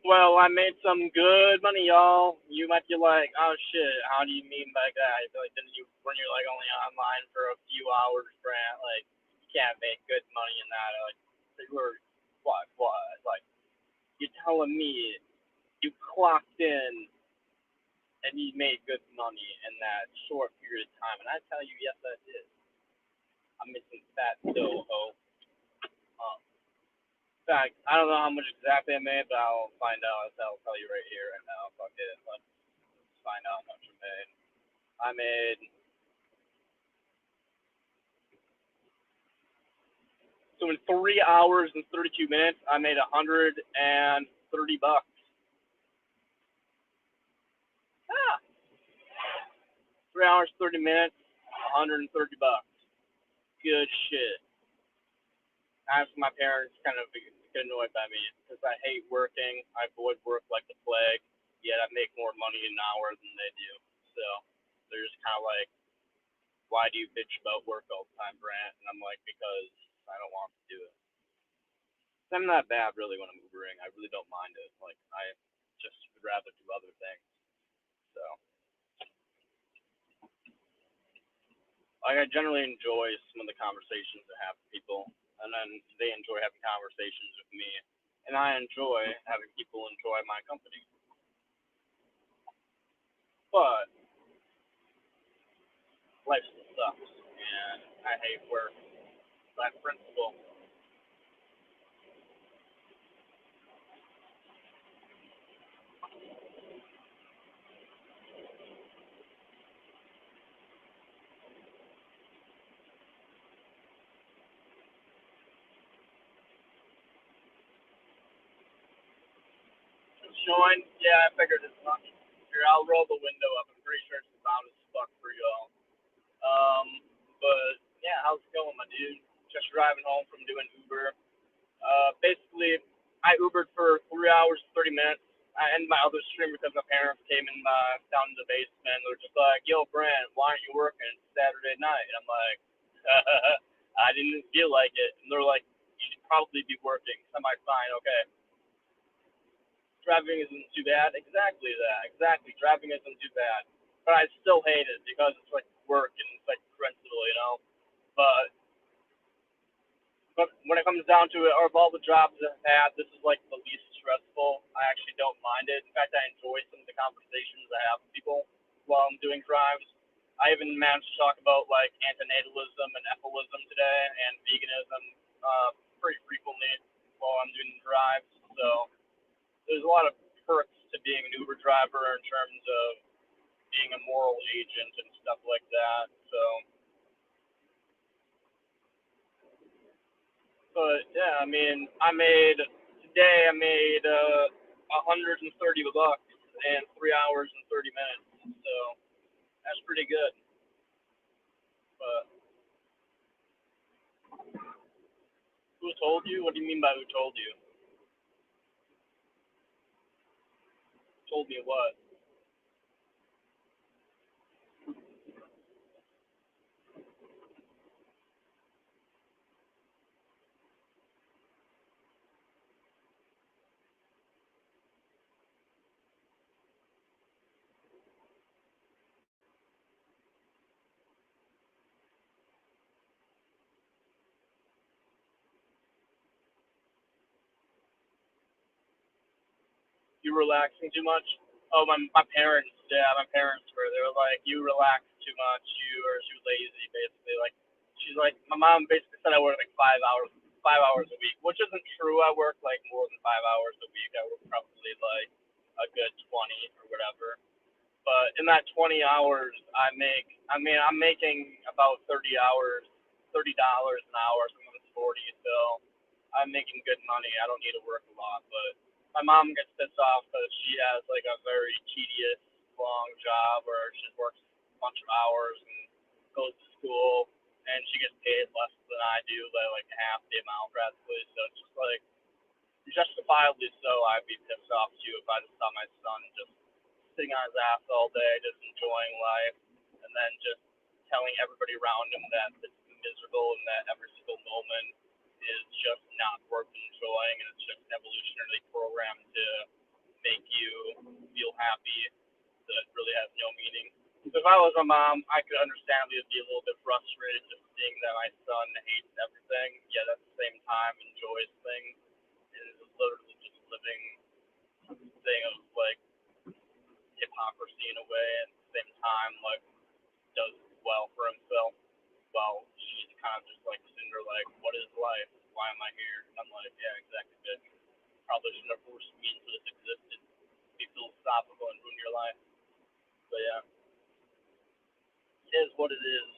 Well, I made some good money, y'all. You might be like, oh shit, how do you mean by that? I feel like didn't you when you're like only online for a few hours, Brant? Like you can't make good money in that. Like you were what? Like you're telling me you clocked in and you made good money in that short period of time, and I tell you, yes, I did. I'm missing fat still, ho. In fact, I don't know how much exactly I made, but I'll find out. I'll tell you right here right now. Fuck it. Let's find out how much I made. I made so in 3 hours and 32 minutes, I made $130. Ah, 3 hours 30 minutes, $130. Good shit. Actually, my parents kind of get annoyed by me because I hate working. I avoid work like the plague. Yet I make more money an hour than they do. So they're just kind of like, why do you bitch about work all the time, Brant? And I'm like, because I don't want to do it. I'm not bad really when I'm Ubering. I really don't mind it. Like I just would rather do other things. So like I generally enjoy some of the conversations I have with people, and then they enjoy having conversations with me, and I enjoy having people enjoy my company. But life still sucks, and I hate work. By principle, join. Yeah, I figured as much. Here, I'll roll the window up. I'm pretty sure it's loud as fuck for y'all. Um, but yeah, how's it going, my dude? Just driving home from doing Uber. Basically, I Ubered for 3 hours, 30 minutes. I ended my other stream because my parents came in down to the basement. They're just like, "Yo, Brand, why aren't you working? It's Saturday night." And I'm like, "I didn't feel like it." And they're like, "You should probably be working." So I'm like, "Fine, okay." Driving isn't too bad. Exactly that. Exactly. Driving isn't too bad. But I still hate it because it's like work and it's like principle, you know. But when it comes down to it, of all the jobs I've had, this is like the least stressful. I actually don't mind it. In fact, I enjoy some of the conversations I have with people while I'm doing drives. I even managed to talk about like antinatalism and ephilism today and veganism pretty frequently while I'm doing the drives. So there's a lot of perks to being an Uber driver in terms of being a moral agent and stuff like that. So, but yeah, I mean, I made today. I made 130 bucks in 3 hours and 30 minutes. So that's pretty good. But who told you? What do you mean by who told you? Told me what? You relaxing too much? Oh, my parents. Yeah, my parents were. They were like, you relax too much. You are too lazy, basically. Like she's like, my mom basically said I work like 5 hours, 5 hours a week, which isn't true. I work like more than 5 hours a week. I work probably like a good 20 or whatever. But in that 20 hours, I make. I mean, I'm making about 30 hours, $30 an hour. Sometimes 40. So I'm making good money. I don't need to work a lot, but my mom gets pissed off because she has like a very tedious, long job where she works a bunch of hours and goes to school, and she gets paid less than I do by like half the amount practically. So it's just like justifiably so, I'd be pissed off too if I just saw my son just sitting on his ass all day, just enjoying life, and then just telling everybody around him that it's miserable and that every single moment is just not worth enjoying. annoying, and it's just evolutionarily programmed to make you feel happy that really has no meaning. So if I was a mom, I could understandably be a little bit frustrated just seeing that my son hates everything, yet at the same time enjoys things, and is literally just living thing of like hypocrisy in a way, and at the same time like does well for himself. Well, she's kind of just like sitting there like, what is life? Why am I here? And I'm like, yeah, exactly, bitch. Probably shouldn't have forced me into this existence. Be philosophical and ruin your life. But yeah, it is what it is.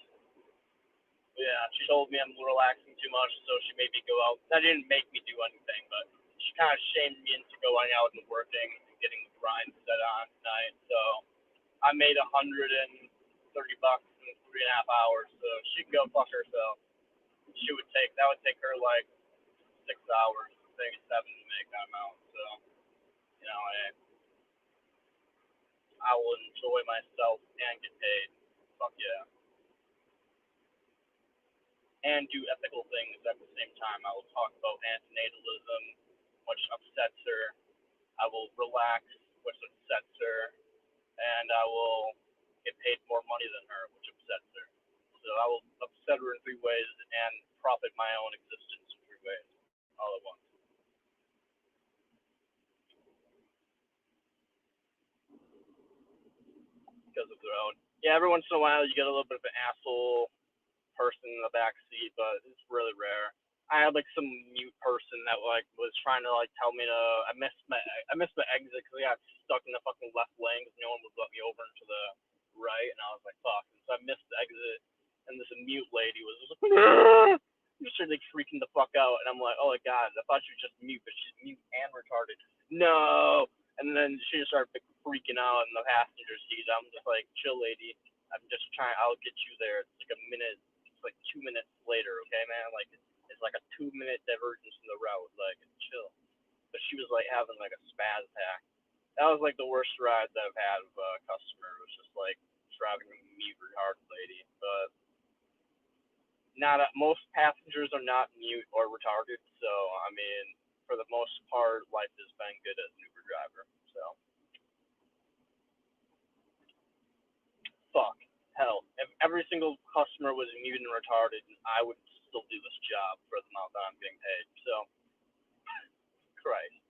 But yeah, she told me I'm relaxing too much, so she made me go out. That didn't make me do anything, but she kind of shamed me into going out and working and getting the grind set on tonight. So I made $130 in 3.5 hours, so she can go fuck herself. That would take her like 6 hours, maybe seven to make that amount. So I will enjoy myself and get paid. Fuck yeah, and do ethical things at the same time. I will talk about antinatalism, which upsets her. I will relax, which upsets her, and I will get paid more money than her, which upsets her. So I will upset her in 3 ways and profit my own existence in 3 ways, all at once. Because of their own. Yeah, every once in a while you get a little bit of an asshole person in the back seat, but it's really rare. I had like some mute person that like was trying to like tell me to I missed my exit because I got stuck in the fucking left lane because no one would let me over into the right, and I was like fuck, and so I missed the exit, and this mute lady was just like just started like freaking the fuck out, and I'm like oh my god, I thought she was just mute, but she's mute and retarded. No, and then she just started like, freaking out in the passenger seat. I'm just like chill, lady. I'm just trying. I'll get you there. It's like a minute. It's like 2 minutes later. Okay, man. Like it's like a 2 minute divergence in the route. Like chill. But she was like having like a spaz attack. That was like the worst ride that I've had with a customer. It was just like driving a mute retarded lady. But not most passengers are not mute or retarded. So I mean, for the most part, life has been good as an Uber driver. So fuck. Hell, if every single customer was mute and retarded, I would still do this job for the amount that I'm getting paid. So, Christ.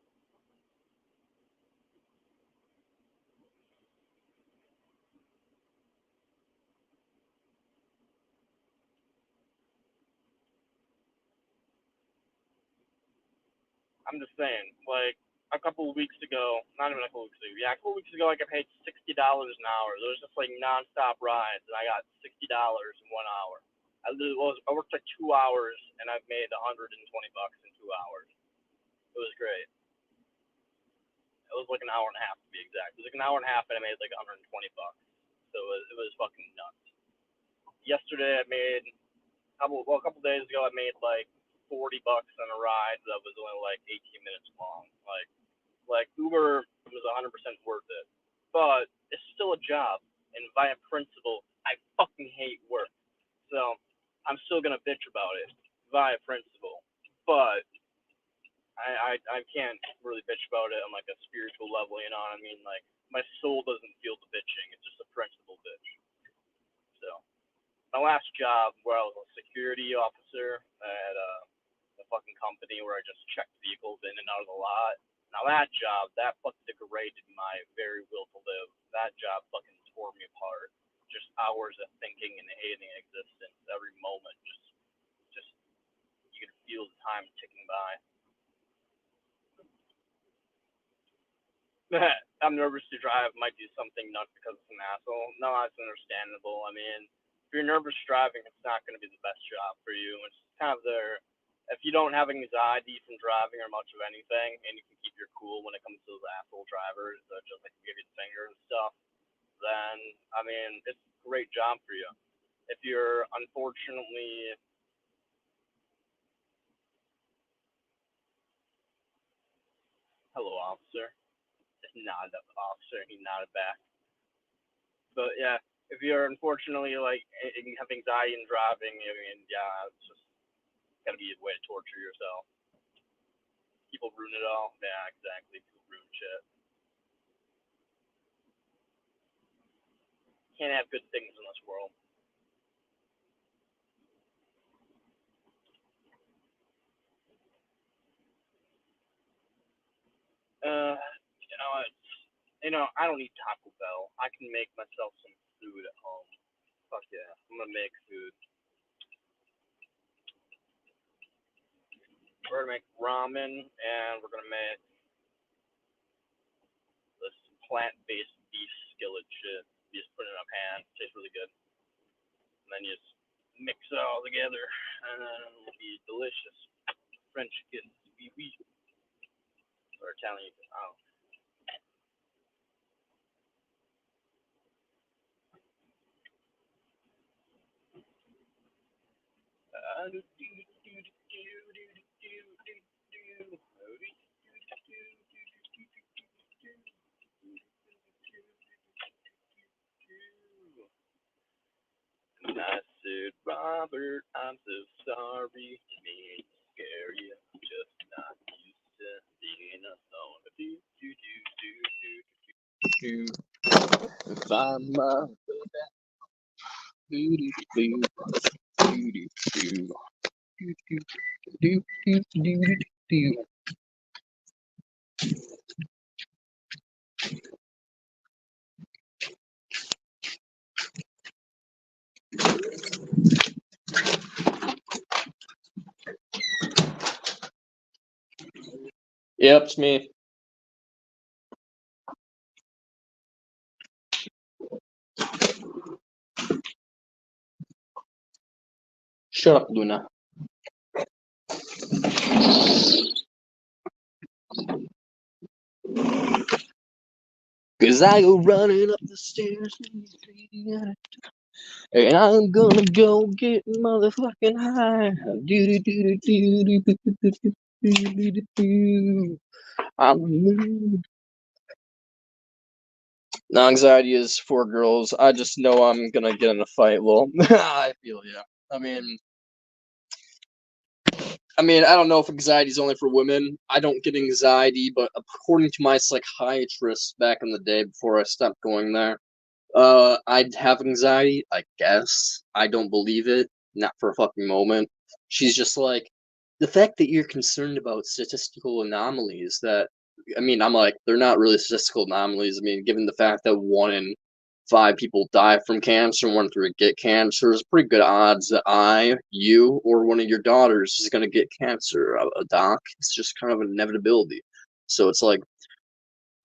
I'm just saying, like, a couple of weeks ago, not even a couple of weeks ago, yeah, a couple of weeks ago, I got paid $60 an hour. There was just like nonstop rides, and I got $60 in 1 hour. I worked like 2 hours, and I've made $120 in 2 hours. It was great. It was like an hour and a half to be exact. It was like an hour and a half, and I made like $120. So it was fucking nuts. Yesterday, I made a couple days ago, I made like $40 on a ride that was only like 18 minutes long. Like Uber was 100% worth it, but it's still a job, and via principle, I fucking hate work. So I'm still gonna bitch about it via principle, but I can't really bitch about it on like a spiritual level. You know what I mean? Like my soul doesn't feel the bitching; it's just a principle bitch. So my last job, where I was a security officer at a fucking company where I just checked vehicles in and out of the lot. Now that job, that fucking degraded my very will to live. That job fucking tore me apart. Just hours of thinking and hating existence. Every moment, just you can feel the time ticking by. I'm nervous to drive. Might do something nuts because it's an asshole. No, that's understandable. I mean, if you're nervous driving, it's not going to be the best job for you. It's kind of there. If you don't have anxiety from driving or much of anything, and you can keep your cool when it comes to those asshole drivers that just like give you the finger and stuff, then I mean, it's a great job for you. If you're unfortunately, hello officer, just nodded at the officer, and he nodded back. But yeah, if you're unfortunately like you have anxiety in driving, I mean, yeah, it's just gotta be a way to torture yourself. people ruin it all. Yeah, exactly. People ruin shit. Can't have good things in this world. I don't need Taco Bell. I can make myself some food at home. Fuck yeah, I'm gonna make food. We're gonna make ramen, and we're gonna make this plant-based beef skillet shit. You just put it in a pan. It tastes really good. And then you just mix it all together, and then it'll be delicious. French kiss, or Italian. Oh. And I said, Robert, I'm so sorry to mean to scare you. I'm just not used to being alone. If I'm Yep, it's me. Shut up, Luna. Cause I go running up the stairs and I'm gonna go get motherfucking high. No, anxiety is for girls. I just know I'm gonna get in a fight. Well, I feel yeah. I mean, I don't know if anxiety is only for women. I don't get anxiety, but according to my psychiatrist back in the day before I stopped going there, I'd have anxiety, I guess. I don't believe it, not for a fucking moment. She's just like, the fact that you're concerned about statistical anomalies that, I mean, I'm like, they're not really statistical anomalies. I mean, given the fact that 1 in 5 people die from cancer and 1 in 3 get cancer, there's pretty good odds that you, or one of your daughters is going to get cancer, a doc. It's just kind of an inevitability. So it's like,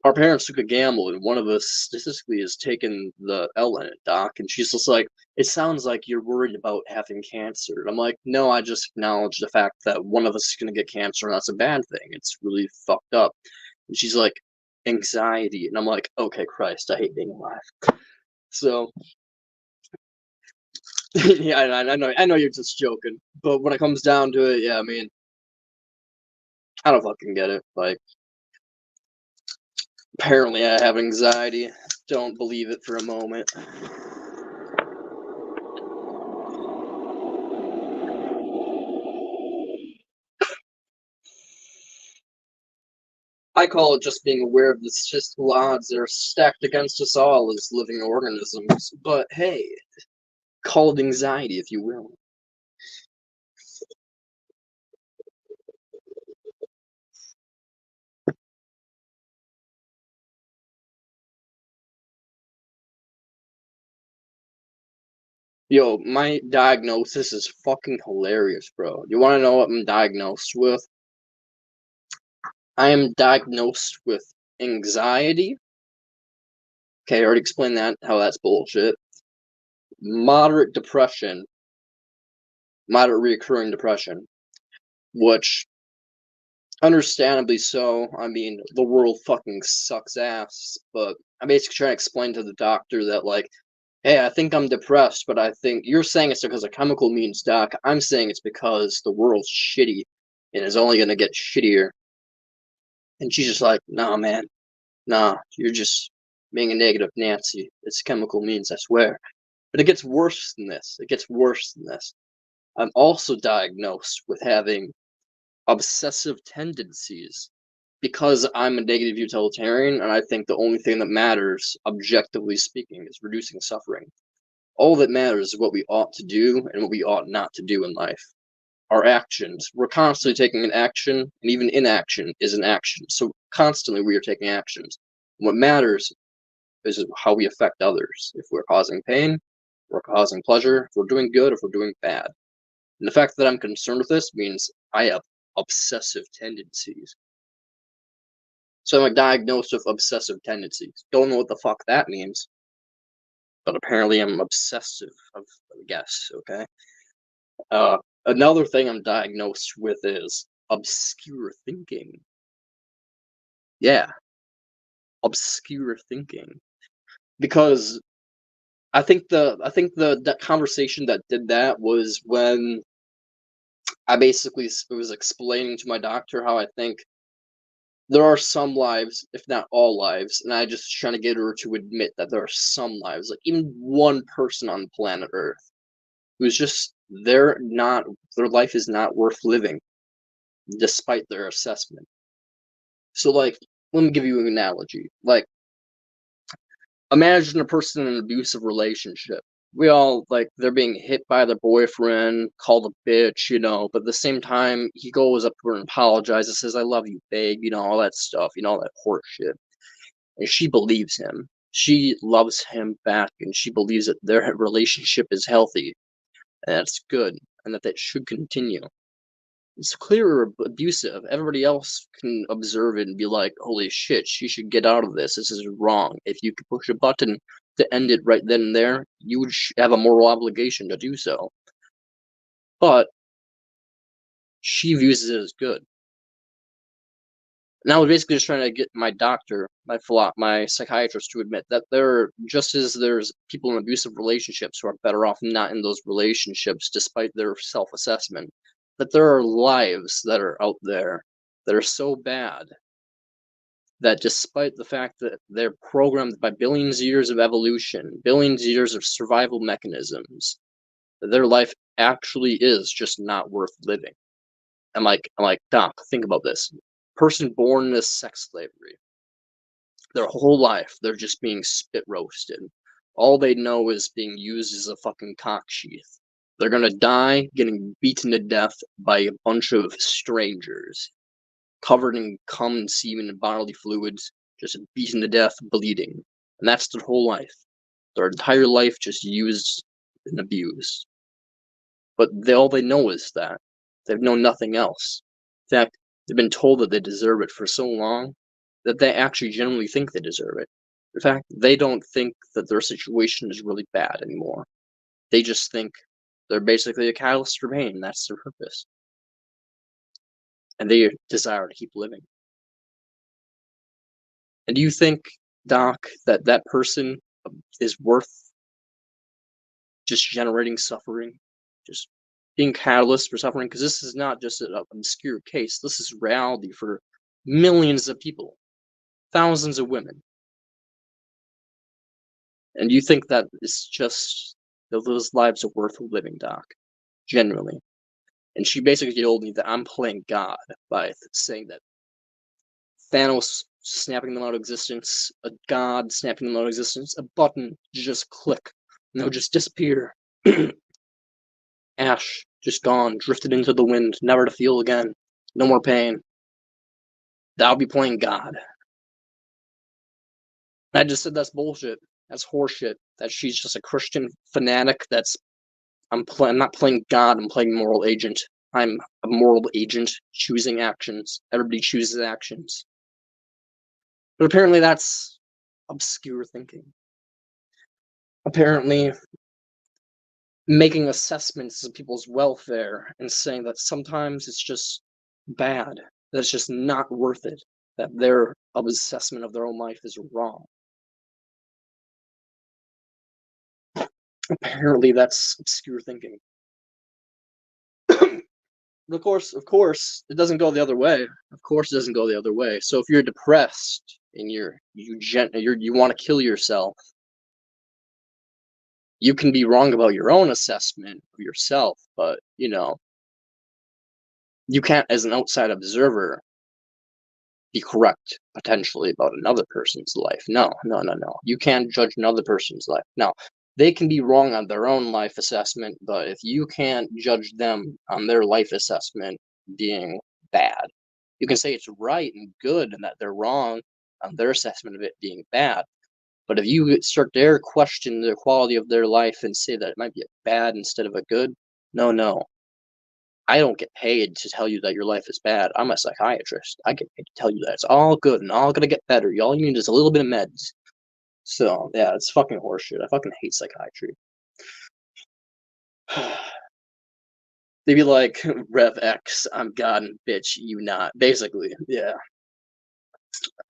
our parents took a gamble, and one of us statistically has taken the L in it, doc. And she's just like, it sounds like you're worried about having cancer. And I'm like, no, I just acknowledge the fact that one of us is going to get cancer, and that's a bad thing. It's really fucked up. And she's like, anxiety. And I'm like, okay, Christ, I hate being alive. So, yeah, I know you're just joking. But when it comes down to it, yeah, I mean, I don't fucking get it. Like, apparently I have anxiety. Don't believe it for a moment. I call it just being aware of the statistical odds that are stacked against us all as living organisms. But hey, call it anxiety if you will. Yo, my diagnosis is fucking hilarious, bro. You wanna know what I'm diagnosed with? I am diagnosed with anxiety. Okay, I already explained that, how that's bullshit. Moderate depression, moderate reoccurring depression, which, understandably so. I mean, the world fucking sucks ass, but I'm basically trying to explain to the doctor that, like, hey, I think I'm depressed, but I think you're saying it's because of chemical means, doc. I'm saying it's because the world's shitty and is only gonna get shittier. And she's just like, nah, man, nah, you're just being a negative Nancy. It's chemical means, I swear. But it gets worse than this. It gets worse than this. I'm also diagnosed with having obsessive tendencies because I'm a negative utilitarian, and I think the only thing that matters, objectively speaking, is reducing suffering. All that matters is what we ought to do and what we ought not to do in life. Our actions. We're constantly taking an action, and even inaction is an action. So constantly we are taking actions. What matters is how we affect others. If we're causing pain, we're causing pleasure, if we're doing good, if we're doing bad. And the fact that I'm concerned with this means I have obsessive tendencies. So I'm diagnosed with obsessive tendencies. Don't know what the fuck that means, but apparently I'm obsessive, I guess, okay? Another thing I'm diagnosed with is obscure thinking. Yeah, obscure thinking. Because I think the that conversation that did that was when I basically was explaining to my doctor how I think there are some lives, if not all lives, and I just trying to get her to admit that there are some lives, like even one person on planet Earth who's just their life is not worth living despite their assessment. So like, let me give you an analogy. Like, imagine a person in an abusive relationship. We all like they're being hit by their boyfriend, called a bitch, but at the same time he goes up to her and apologizes, says, I love you, babe, all that stuff, all that horse shit. And she believes him. She loves him back and she believes that their relationship is healthy and that's good and that should continue. It's clear abusive. Everybody else can observe it and be like, holy shit, she should get out of this. This is wrong. If you could push a button to end it right then and there, you would have a moral obligation to do so. But she views it as good. And I was basically just trying to get my doctor, my psychiatrist to admit that just as there's people in abusive relationships who are better off not in those relationships despite their self-assessment, that there are lives that are out there that are so bad that despite the fact that they're programmed by billions of years of evolution, billions of years of survival mechanisms, their life actually is just not worth living. I'm like, Doc, think about this. Person born into sex slavery, their whole life they're just being spit roasted. All they know is being used as a fucking cock sheath. They're gonna die getting beaten to death by a bunch of strangers, covered in cum and semen and bodily fluids, just beaten to death, bleeding. And that's their whole life. Their entire life just used and abused. But all they know is that. They've known nothing else. In fact, they've been told that they deserve it for so long that they actually genuinely think they deserve it. In fact, they don't think that their situation is really bad anymore. They just think they're basically a catalyst for pain, and that's their purpose. And they desire to keep living. And do you think, Doc, that that person is worth just generating suffering, just being catalyst for suffering? Because this is not just an obscure case. This is reality for millions of people, thousands of women. And you think that it's just that those lives are worth living, Doc? Genuinely. And she basically told me that I'm playing God by saying that Thanos snapping them out of existence, a god snapping them out of existence, a button just click, and they'll just disappear. Ash, just gone, drifted into the wind, never to feel again. No more pain. I'll be playing God. I just said that's bullshit. That's horseshit. That she's just a Christian fanatic. I'm not playing God. I'm playing moral agent. I'm a moral agent choosing actions. Everybody chooses actions. But apparently that's obscure thinking. Apparently making assessments of people's welfare and saying that sometimes it's just bad, that it's just not worth it, that their assessment of their own life is wrong. Apparently that's obscure thinking. Of course, it doesn't go the other way. Of course, it doesn't go the other way. So if you're depressed and you want to kill yourself, you can be wrong about your own assessment of yourself, but you can't, as an outside observer, be correct potentially about another person's life. No. You can't judge another person's life. Now, they can be wrong on their own life assessment, but if you can't judge them on their life assessment being bad, you can say it's right and good and that they're wrong on their assessment of it being bad. But if you start to question the quality of their life and say that it might be a bad instead of a good, no. I don't get paid to tell you that your life is bad. I'm a psychiatrist. I get paid to tell you that it's all good and all gonna get better. All you need is a little bit of meds. So yeah, it's fucking horseshit. I fucking hate psychiatry. They be like, Rev X, I'm God and bitch, you not. Basically, yeah.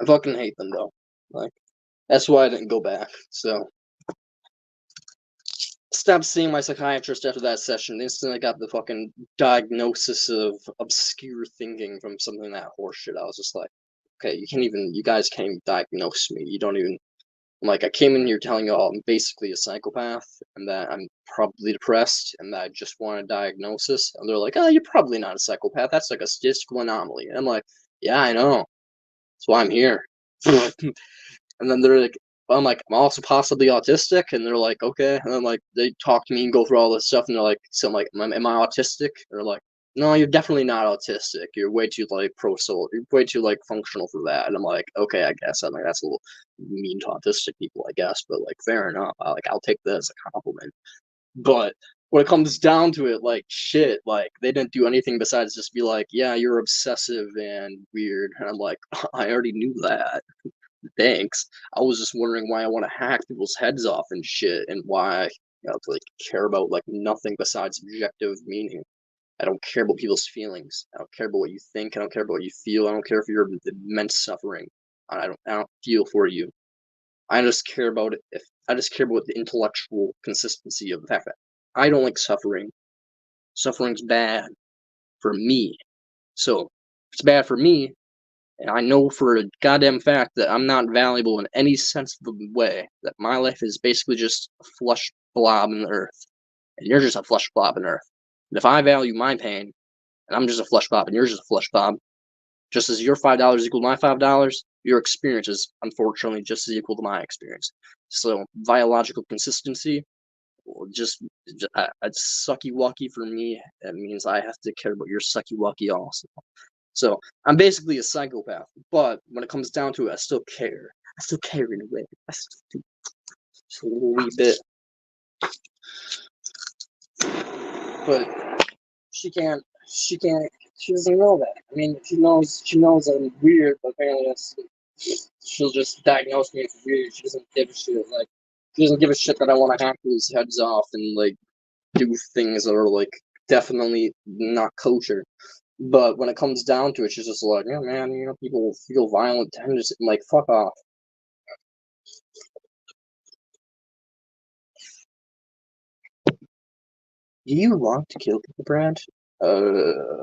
I fucking hate them though. Like, that's why I didn't go back. So stopped seeing my psychiatrist after that session. Instantly got the fucking diagnosis of obscure thinking from something that horseshit. I was just like, okay, you guys can't even diagnose me. You don't even, like, I came in here telling you all I'm basically a psychopath and that I'm probably depressed and that I just want a diagnosis. And they're like, oh, you're probably not a psychopath. That's like a statistical anomaly. And I'm like, yeah, I know. That's why I'm here. And then they're like, I'm like, I'm also possibly autistic, and they're like, okay. And then like they talk to me and go through all this stuff, and they're like, so I'm like, am I autistic? And they're like, no, you're definitely not autistic. You're way too like you're way too like functional for that. And I'm like, okay, I guess. I'm like, that's a little mean to autistic people, I guess, but like fair enough. I'll take that as a compliment. But when it comes down to it, like shit, like they didn't do anything besides just be like, yeah, you're obsessive and weird. And I'm like, I already knew that. Thanks. I was just wondering why I want to hack people's heads off and shit, and why like care about like nothing besides objective meaning. I don't care about people's feelings. I don't care about what you think. I don't care about what you feel. I don't care if you're immense suffering. I don't feel for you. I just care about it. If I just care about the intellectual consistency of the fact that I don't like suffering. Suffering's bad for me. So if it's bad for me, and I know for a goddamn fact that I'm not valuable in any sense of the way, that my life is basically just a flesh blob in the earth, and you're just a flesh blob in earth. And if I value my pain, and I'm just a flesh blob, and you're just a flesh blob, just as your $5 equal to my $5, your experience is unfortunately just as equal to my experience. So biological consistency, just a sucky wucky for me. That means I have to care about your sucky wucky also. So I'm basically a psychopath, but when it comes down to it, I still care. I still care in a way. I still do just a little wee bit. But she doesn't know that. I mean, she knows I'm weird, but apparently she'll just diagnose me as weird. She doesn't give a shit. Like, she doesn't give a shit that I want to hack people's heads off and like do things that are like definitely not kosher. But when it comes down to it, she's just like, yeah, man, people feel violent tendencies. I'm like, fuck off. Do you want to kill people, Brad?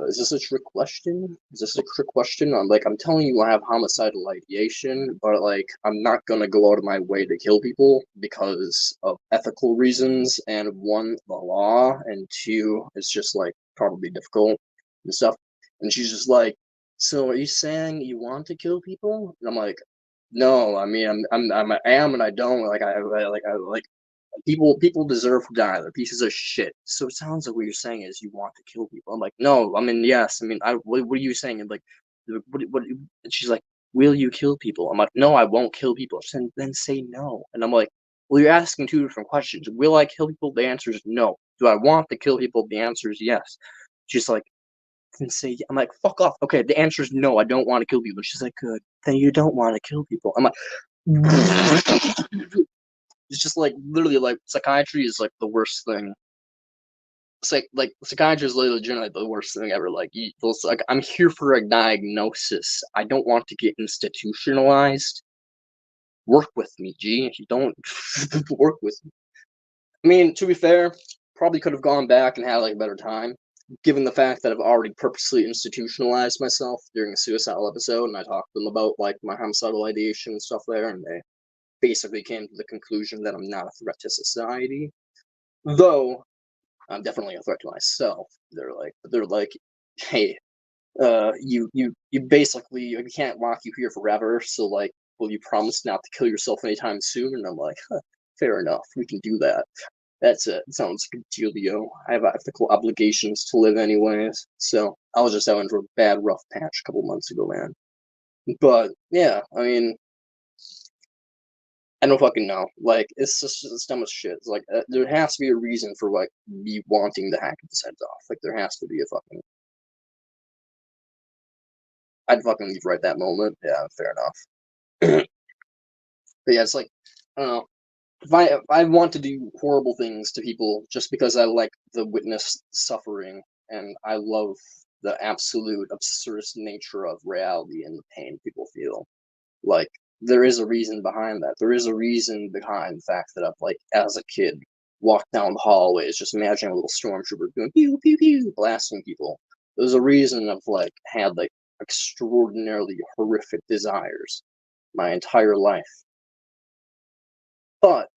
Is this a trick question? Is this a trick question? I'm telling you I have homicidal ideation, but like, I'm not gonna go out of my way to kill people because of ethical reasons, and one, the law, and two, it's just like probably difficult and stuff. And she's just like, so are you saying you want to kill people? And I'm like, no, I mean, I am and I don't. Like, people deserve to die. They're pieces of shit. So it sounds like what you're saying is you want to kill people. I'm like, no. I mean, yes. I mean, what are you saying? And like, what? And she's like, will you kill people? I'm like, no, I won't kill people. Then say no. And I'm like, well, you're asking two different questions. Will I kill people? The answer is no. Do I want to kill people? The answer is yes. She's like, then say. I'm like, fuck off. Okay, the answer is no. I don't want to kill people. She's like, good. Then you don't want to kill people. I'm like. It's just like literally like psychiatry is like the worst thing. It's like psychiatry is literally generally the worst thing ever. Like, like I'm here for a diagnosis. I don't want to get institutionalized. Work with me, G. You don't work with me. I mean, to be fair, probably could have gone back and had like a better time, given the fact that I've already purposely institutionalized myself during a suicidal episode, and I talked to them about like my homicidal ideation and stuff there, and they basically came to the conclusion that I'm not a threat to society, though I'm definitely a threat to myself. They're like, hey, you basically, you can't lock you here forever, so like, will you promise not to kill yourself anytime soon? And I'm like, huh, fair enough, we can do that. That's it. Sounds like a dealio. I have ethical obligations to live anyways, so I was just out for a bad rough patch a couple months ago, man. But yeah, I mean, I don't fucking know. Like, it's just it's dumb as shit. It's like there has to be a reason for like me wanting to hack his heads off. Like, there has to be a fucking. I'd fucking leave right that moment. Yeah, fair enough. But yeah, it's like I don't know. If I want to do horrible things to people just because I like the witness suffering and I love the absolute absurdist nature of reality and the pain people feel. Like, there is a reason behind that. There is a reason behind the fact that I've, like, as a kid, walked down the hallways just imagining a little stormtrooper doing pew pew pew, blasting people. There's a reason I've, like, had, like, extraordinarily horrific desires my entire life. But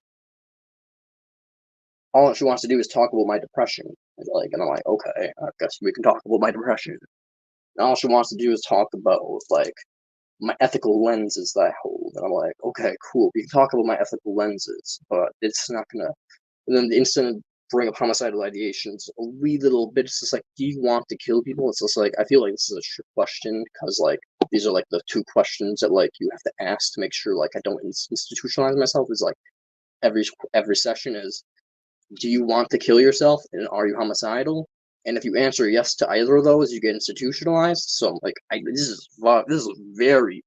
all she wants to do is talk about my depression. And I'm like, okay, I guess we can talk about my depression. And all she wants to do is talk about, like, my ethical lenses that I hold. And I'm like, okay, cool, we can talk about my ethical lenses, but it's not gonna. And then the instant bring up homicidal ideations, a wee little bit, it's just like, do you want to kill people? It's just like, I feel like this is a trick question, because, like, these are, like, the two questions that, like, you have to ask to make sure, like, I don't institutionalize myself. Is like, every session is, do you want to kill yourself, and are you homicidal? And if you answer yes to either of those, you get institutionalized. So I'm like, this is very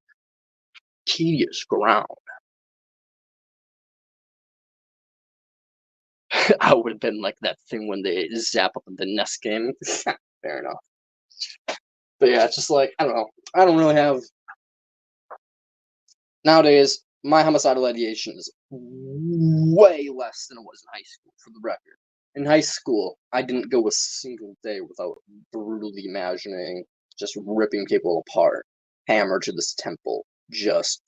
tedious ground. I would have been like that thing when they zap up the NES game. Fair enough. But yeah, it's just like, I don't know. I don't really have. Nowadays, my homicidal ideation is way less than it was in high school, for the record. In high school, I didn't go a single day without brutally imagining just ripping people apart, hammer to this temple, just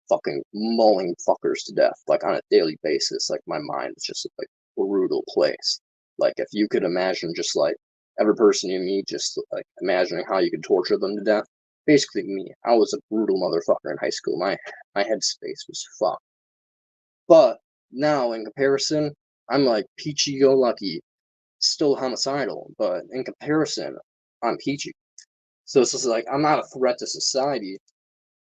fucking mauling fuckers to death, like, on a daily basis. Like, my mind is just like a brutal place. Like, if you could imagine just like every person you meet, just like imagining how you could torture them to death. Basically, me. I was a brutal motherfucker in high school. My headspace was fucked. But now, in comparison, I'm like peachy-go-lucky, still homicidal, but in comparison, I'm peachy. So it's just like, I'm not a threat to society.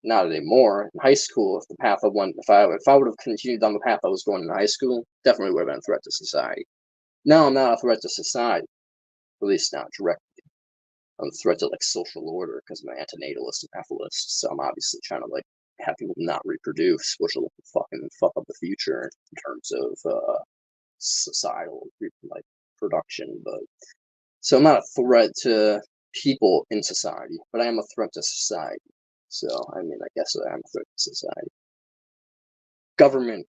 Not anymore. In high school, if the path I went, if I would have continued down the path I was going in high school, definitely would have been a threat to society. Now I'm not a threat to society, at least not directly. I'm a threat to, like, social order, because I'm an antinatalist and ethicist. So I'm obviously trying to, like, have people not reproduce, which will fucking fuck up the future in terms of societal, like, production. But so I'm not a threat to people in society, but I am a threat to society. So, I mean, I guess I am a threat to society. Government,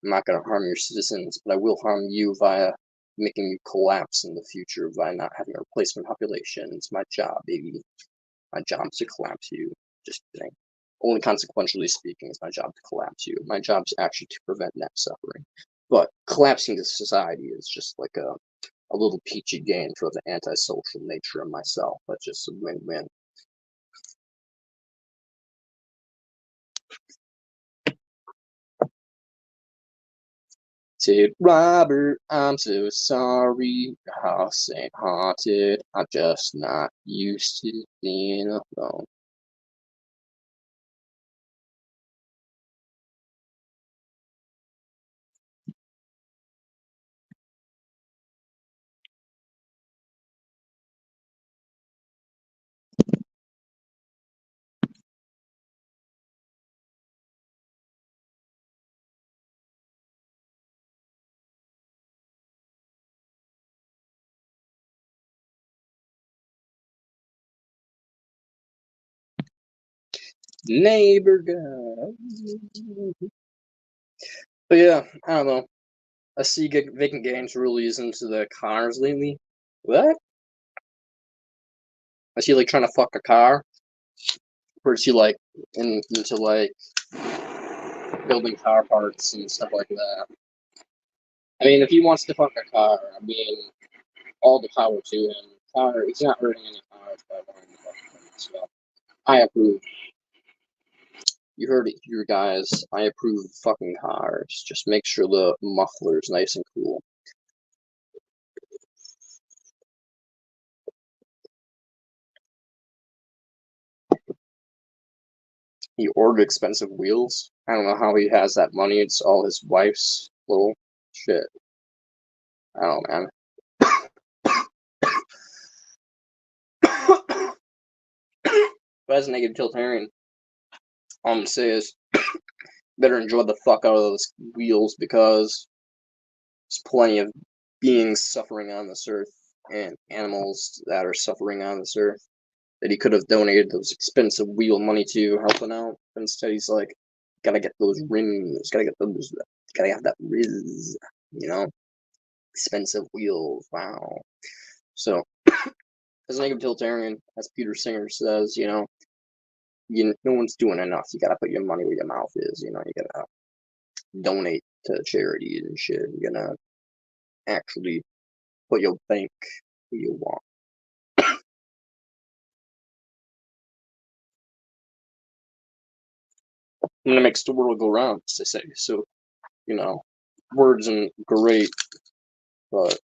I'm not going to harm your citizens, but I will harm you via making you collapse in the future by not having a replacement population. It's my job, baby. My job is to collapse you. Just kidding. Only consequentially speaking, it's my job to collapse you. My job is actually to prevent net suffering. But collapsing the society is just like a little peachy gain for the antisocial nature of myself. That's just a win-win. Said Robert, I'm so sorry. Your house ain't haunted. I'm just not used to being alone. Neighbor guy. But yeah, I don't know. I see vacant games release into the cars lately. What? I see, like, trying to fuck a car. Or is he, like, into, like, building car parts and stuff like that? I mean, if he wants to fuck a car, I mean, all the power to him. car. He's not hurting any cars by buying the fucking thing. So I approve. You heard it here, guys. I approve of fucking cars. Just make sure the muffler's nice and cool. He ordered expensive wheels. I don't know how he has that money. It's all his wife's little shit. I don't know, man. But as a negative tiltarian, all I'm gonna say is better enjoy the fuck out of those wheels because there's plenty of beings suffering on this earth and animals that are suffering on this earth that he could have donated those expensive wheel money to helping out. But instead, he's like, gotta get those rims, gotta have that riz, you know? Expensive wheels, wow. So, as a negative tiltarian, as Peter Singer says, no one's doing enough. You gotta put your money where your mouth is, you gotta donate to charities and shit. You gotta actually put your bank where you want. And it makes the world go round, as they say. So, words are great, but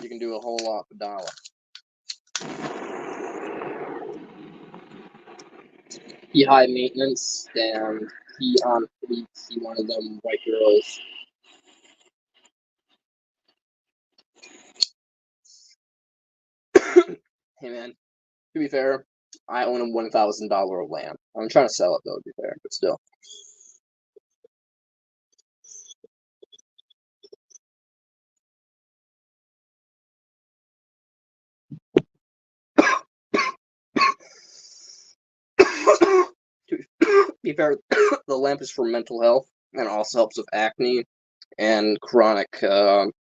you can do a whole lot for $1. He high maintenance, and he on fleek, he one of them white girls. Hey man, to be fair, I own a $1,000 lamp. I'm trying to sell it though, to be fair, but still. To be fair, the lamp is for mental health and also helps with acne and chronic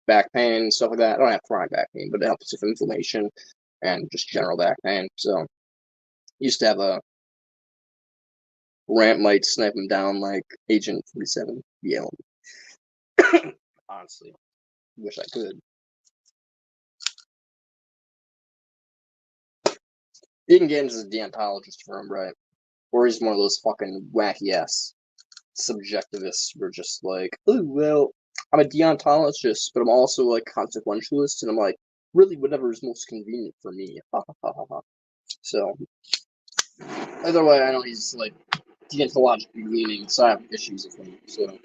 back pain, stuff like that. I don't have chronic back pain, but it helps with inflammation and just general back pain. So, used to have a ramp might snipe him down like Agent 47. Yeah. Honestly, wish I could. You can get into the deontologist firm, right? Or he's one of those fucking wacky ass subjectivists who are just like, oh, well, I'm a deontologist, but I'm also like consequentialist, and I'm like, really, whatever is most convenient for me. So, either way, I know he's like deontologically leaning, so I have issues with him. So,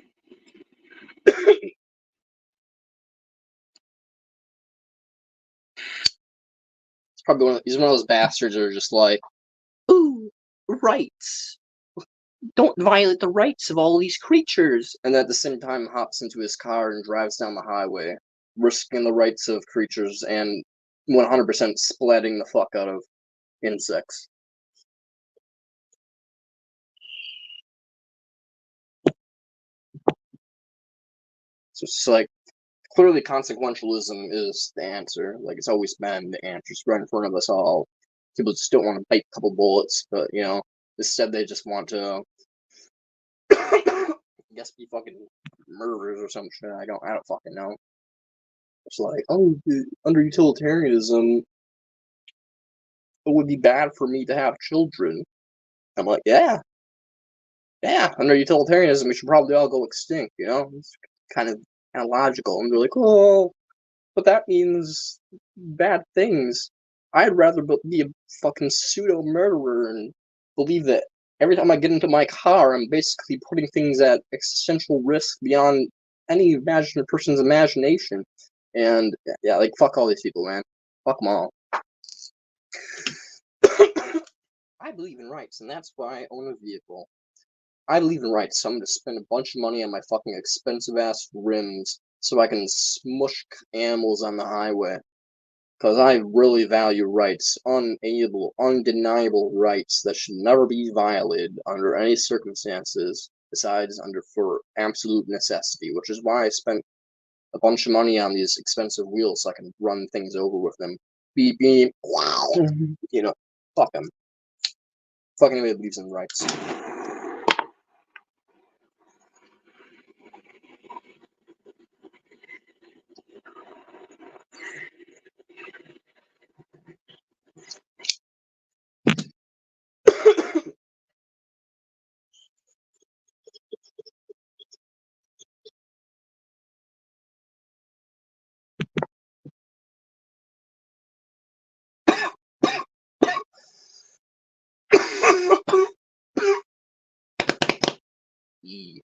he's one of those bastards that are just like, ooh, rights. Don't violate the rights of all these creatures. And at the same time hops into his car and drives down the highway, risking the rights of creatures and 100% splatting the fuck out of insects. So it's like, clearly consequentialism is the answer. Like, it's always been the answer. It's right in front of us all. People just don't want to bite a couple bullets, but, instead they just want to I guess be fucking murderers or some shit. I don't fucking know. It's like, oh, under utilitarianism, it would be bad for me to have children. I'm like, yeah, under utilitarianism, we should probably all go extinct, It's kind of logical. And they're like, oh, but that means bad things. I'd rather be a fucking pseudo murderer and believe that every time I get into my car, I'm basically putting things at existential risk beyond any person's imagination. And yeah, like, fuck all these people, man. Fuck them all. I believe in rights, and that's why I own a vehicle. I believe in rights, so I'm going to spend a bunch of money on my fucking expensive-ass rims so I can smush animals on the highway. Because I really value rights, undeniable rights that should never be violated under any circumstances besides for absolute necessity, which is why I spent a bunch of money on these expensive wheels so I can run things over with them. Beep, beep, wow. Fuck them. Fuck anybody that believes in rights. Yeah.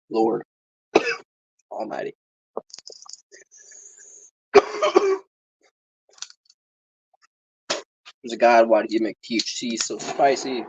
Lord Almighty. There's a God, why did you make THC so spicy?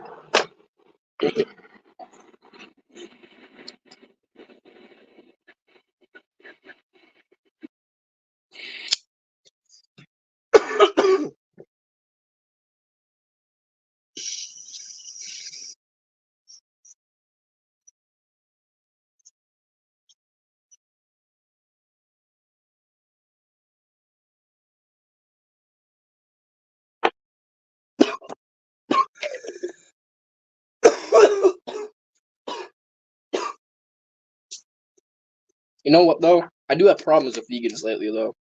You know what, though? I do have problems with vegans lately, though.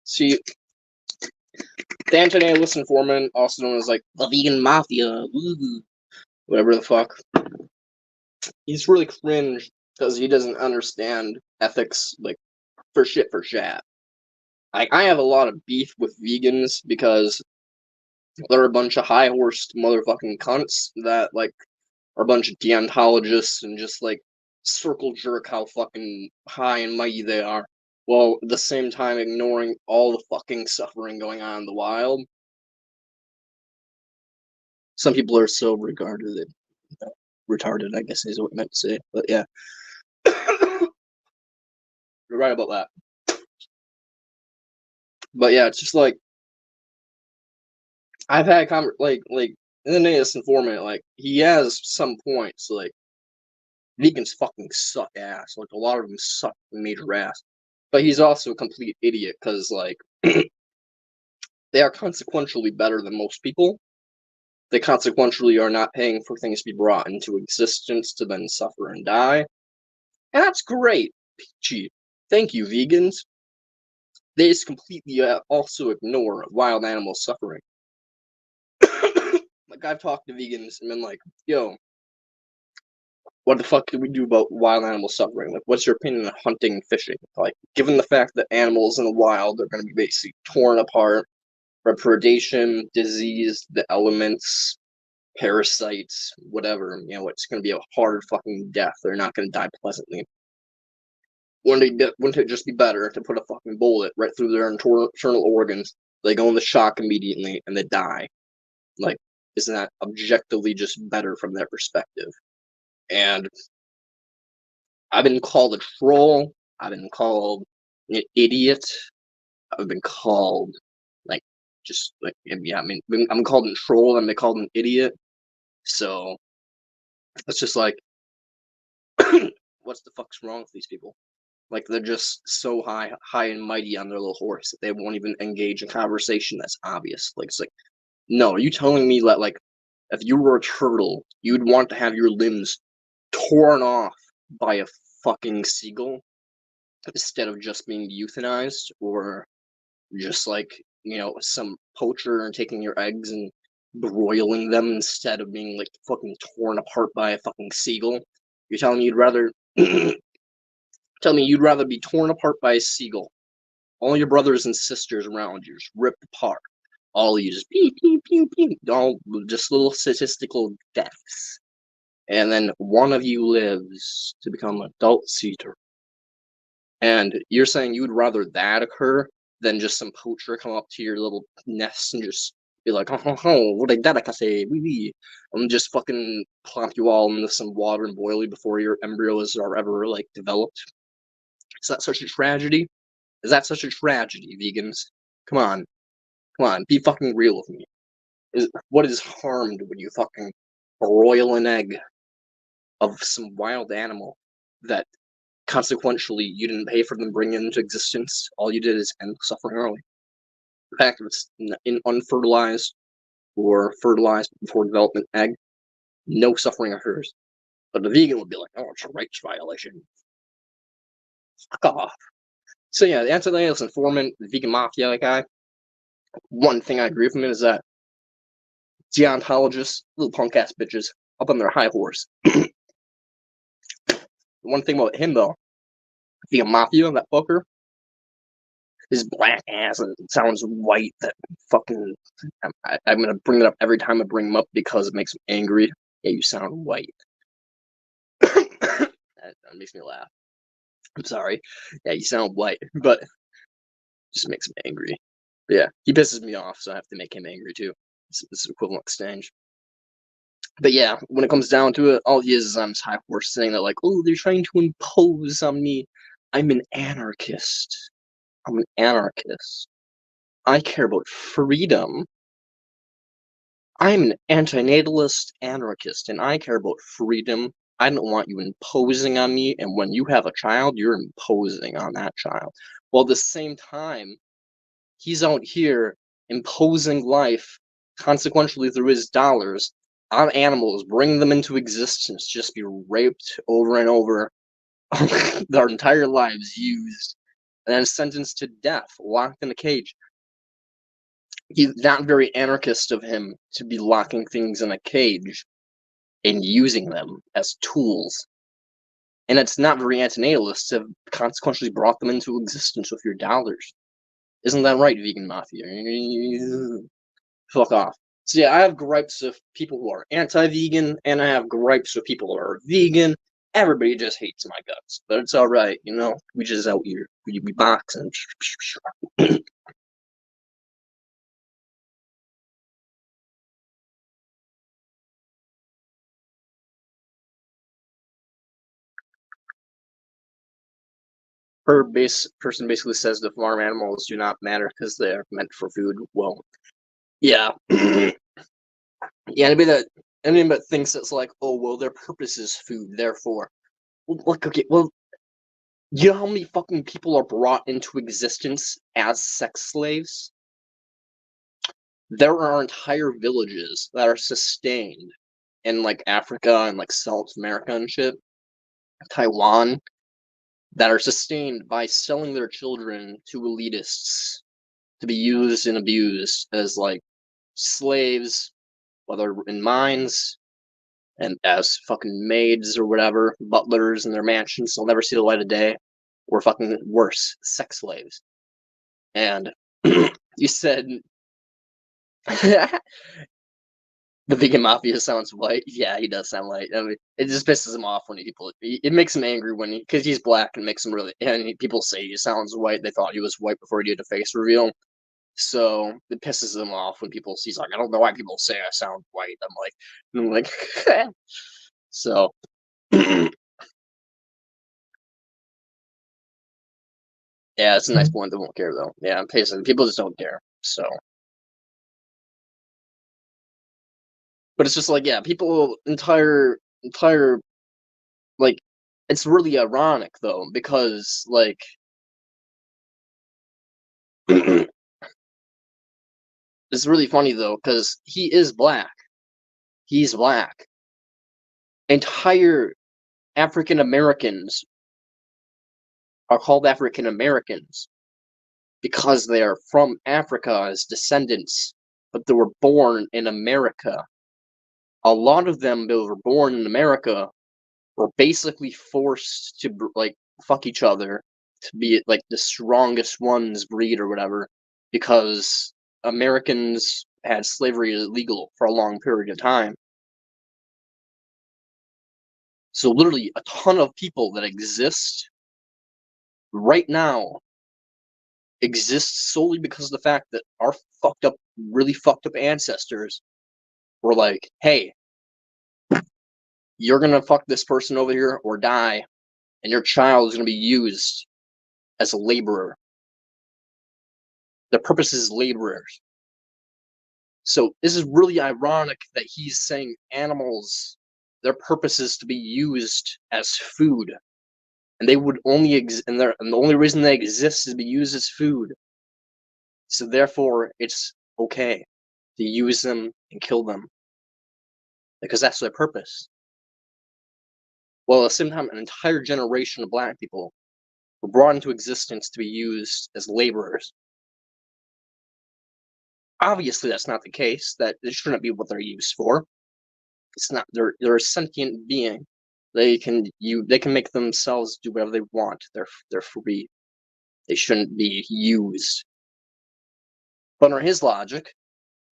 See, the anti-natalist informant, also known as, like, the vegan mafia, whatever the fuck. He's really cringe because he doesn't understand ethics, like, for shit for chat. Like, I have a lot of beef with vegans because they're a bunch of high-horsed motherfucking cunts that, like, are a bunch of deontologists and just, like, circle jerk how fucking high and mighty they are, while at the same time ignoring all the fucking suffering going on in the wild. Some people are so retarded, I guess is what I meant to say, but yeah. You're right about that. But yeah, it's just like, I've had like in the latest informant, like, he has some points, like, vegans fucking suck ass. Like, a lot of them suck major ass. But he's also a complete idiot because, like, they are consequentially better than most people. They consequentially are not paying for things to be brought into existence to then suffer and die. And that's great, Peachy. Thank you, vegans. They just completely also ignore wild animal suffering. Like, I've talked to vegans and been like, yo, what the fuck do we do about wild animal suffering? Like, what's your opinion on hunting and fishing? Like, given the fact that animals in the wild are going to be basically torn apart by predation, disease, the elements, parasites, whatever, you know, it's going to be a hard fucking death. They're not going to die pleasantly. Wouldn't it just be better to put a fucking bullet right through their internal organs? They go into shock immediately and they die. Like, isn't that objectively just better from their perspective? And I've been called a troll. I've been called an idiot. I've been called, like, just, like, yeah, I mean, I'm called a troll. I'm called an idiot. So, it's just like, what's the fuck's wrong with these people? Like, they're just so high and mighty on their little horse that they won't even engage in conversation that's obvious. Like, it's like, no, are you telling me that, like, if you were a turtle, you'd want to have your limbs torn off by a fucking seagull instead of just being euthanized, or just, like, you know, some poacher and taking your eggs and broiling them instead of being, like, fucking torn apart by a fucking seagull? You're telling me you'd rather tell me you'd rather be torn apart by a seagull, all your brothers and sisters around you just ripped apart, all you just pew, pew, pew, pew, all just little statistical deaths. And then one of you lives to become an adult seater. And you're saying you would rather that occur than just some poacher come up to your little nest and just be like, oh, what I can say, wee, and just fucking plop you all into some water and boil you before your embryos are ever, like, developed? Is that such a tragedy? Is that such a tragedy, vegans? Come on, be fucking real with me. What is harmed when you fucking broil an egg of some wild animal that consequentially you didn't pay for them bringing into existence? All you did is end suffering early. The fact that it's an unfertilized or fertilized before development egg, no suffering occurs. But the vegan would be like, oh, it's a rights violation. Fuck off. So yeah, the anti-natalist informant, the vegan mafia guy, one thing I agree with him is that deontologists, little punk ass bitches, up on their high horse. One thing about him though, the mafia, that fucker, his black ass and it sounds white. That fucking, I'm gonna bring it up every time I bring him up because it makes him angry. Yeah, you sound white. that makes me laugh. I'm sorry. Yeah, you sound white, but it just makes him angry. But yeah, he pisses me off, so I have to make him angry too. It's an equivalent exchange. But yeah, when it comes down to it, all he is on his high horse saying that, like, oh, they're trying to impose on me. I'm an anarchist. I'm an anarchist. I care about freedom. I'm an antinatalist anarchist, and I care about freedom. I don't want you imposing on me, and when you have a child, you're imposing on that child. While at the same time, he's out here imposing life, consequentially through his dollars, on animals, bringing them into existence, just be raped over and over, their entire lives used, and then sentenced to death, locked in a cage. He's not very anarchist of him to be locking things in a cage and using them as tools. And it's not very antinatalist to have consequentially brought them into existence with your dollars. Isn't that right, vegan mafia? Fuck off. So yeah, I have gripes with people who are anti-vegan, and I have gripes with people who are vegan. Everybody just hates my guts, but it's all right, you know. We just out here, we box and. Her person basically says the farm animals do not matter because they are meant for food. Well, yeah, yeah. Anybody that thinks it's like, oh well, their purpose is food, therefore, well, like, okay, well, you know how many fucking people are brought into existence as sex slaves? There are entire villages that are sustained in like Africa and like South America and shit, Taiwan, that are sustained by selling their children to elitists to be used and abused as like slaves, whether in mines and as fucking maids or whatever, butlers in their mansions. They'll never see the light of day, or fucking worse, sex slaves. And you said the vegan mafia sounds white. Yeah, he does sound white. I mean, it just pisses him off when people. It makes him angry when because he's black and makes him really. And people say he sounds white. They thought he was white before he did a face reveal. So it pisses them off when people. He's like, I don't know why people say I sound white. I'm like, so. Yeah, it's a nice point. They won't care though. Yeah, people just don't care. So, but it's just like, yeah, people entire like, it's really ironic though because like, it's really funny though because he is black. He's black. Entire African Americans are called African Americans because they are from Africa as descendants, but they were born in America. A lot of them that were born in America were basically forced to like fuck each other to be like the strongest ones breed or whatever because Americans had slavery illegal for a long period of time. So literally a ton of people that exist right now exist solely because of the fact that our really fucked up ancestors were like, hey, you're gonna fuck this person over here or die, and your child is gonna be used as a laborer. The purpose is laborers. So this is really ironic that he's saying animals, their purpose is to be used as food, and they would only and the only reason they exist is to be used as food. So therefore, it's okay to use them and kill them because that's their purpose. Well, at the same time, an entire generation of black people were brought into existence to be used as laborers. Obviously, that's not the case. That it shouldn't be what they're used for. It's not. They're a sentient being. They can make themselves do whatever they want. They're free. They shouldn't be used. But under his logic,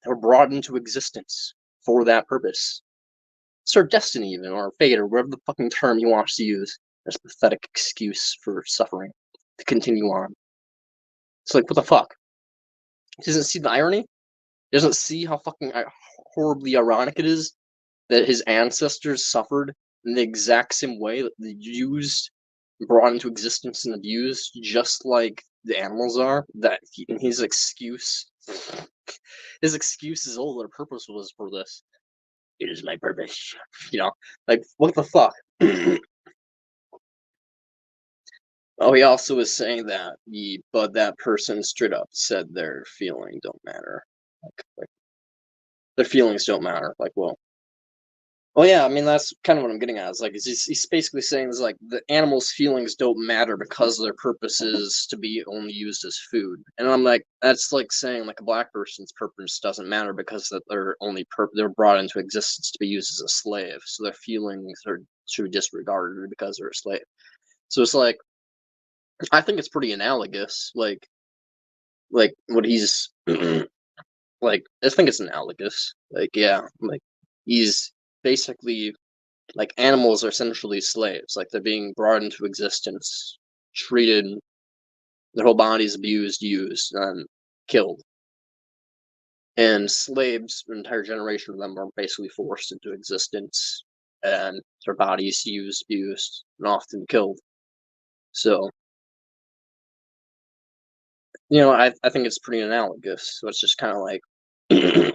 they were brought into existence for that purpose. It's their destiny, even, or fate, or whatever the fucking term he wants to use. As a pathetic excuse for suffering to continue on. It's like, what the fuck? He doesn't see the irony? He doesn't see how fucking horribly ironic it is that his ancestors suffered in the exact same way that they used, brought into existence and abused, just like the animals are. That his excuse is all their purpose was for this. It is my purpose, you know. Like, what the fuck? Oh, he also was saying that but that person straight up said their feelings don't matter. Like their feelings don't matter. Like, well, yeah. I mean, that's kind of what I'm getting at. Is like, he's basically saying is like the animals' feelings don't matter because their purpose is to be only used as food. And I'm like, that's like saying like a black person's purpose doesn't matter because that they're brought into existence to be used as a slave. So their feelings should be disregarded because they're a slave. So it's like, I think it's pretty analogous, like what he's like. I think it's analogous. Like, yeah, like he's basically like animals are essentially slaves. Like they're being brought into existence, treated, their whole bodies abused, used, and killed. And slaves, an entire generation of them are basically forced into existence, and their bodies used, abused, and often killed. So I think it's pretty analogous. So it's just kind of like the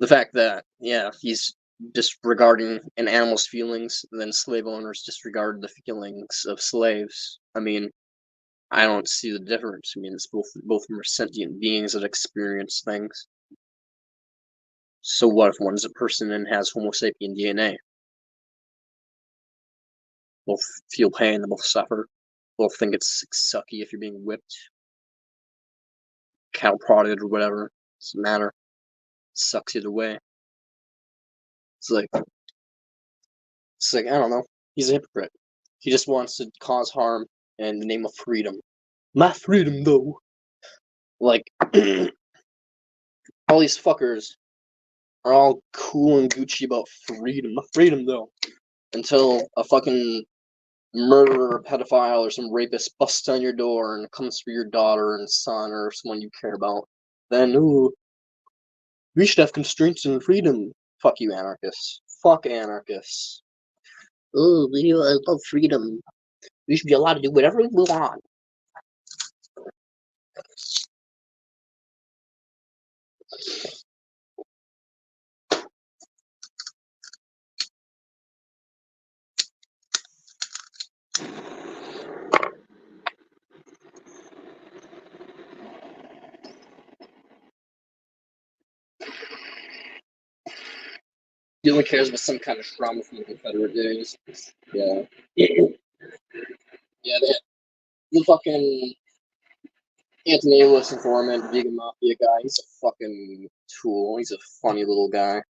fact that, yeah, he's disregarding an animal's feelings, and then slave owners disregard the feelings of slaves. I mean, I don't see the difference. I mean, it's both of them are sentient beings that experience things. So what if one's a person and has Homo sapien DNA? Both feel pain, they both suffer. Both think it's sucky if you're being whipped, cattle prodded, or whatever. Doesn't matter. It sucks either way. It's like I don't know. He's a hypocrite. He just wants to cause harm in the name of freedom. My freedom, though. Like, all these fuckers are all cool and Gucci about freedom. My freedom, though. Until a fucking murderer, pedophile, or some rapist busts on your door and comes for your daughter and son or someone you care about. Then, ooh, we should have constraints and freedom. Fuck you, anarchists. Fuck anarchists. Oh, I love freedom. We should be allowed to do whatever we want. He only cares about some kind of trauma from the Confederate days. Yeah. Yeah, the fucking anti-natalist informant, vegan mafia guy, he's a fucking tool. He's a funny little guy.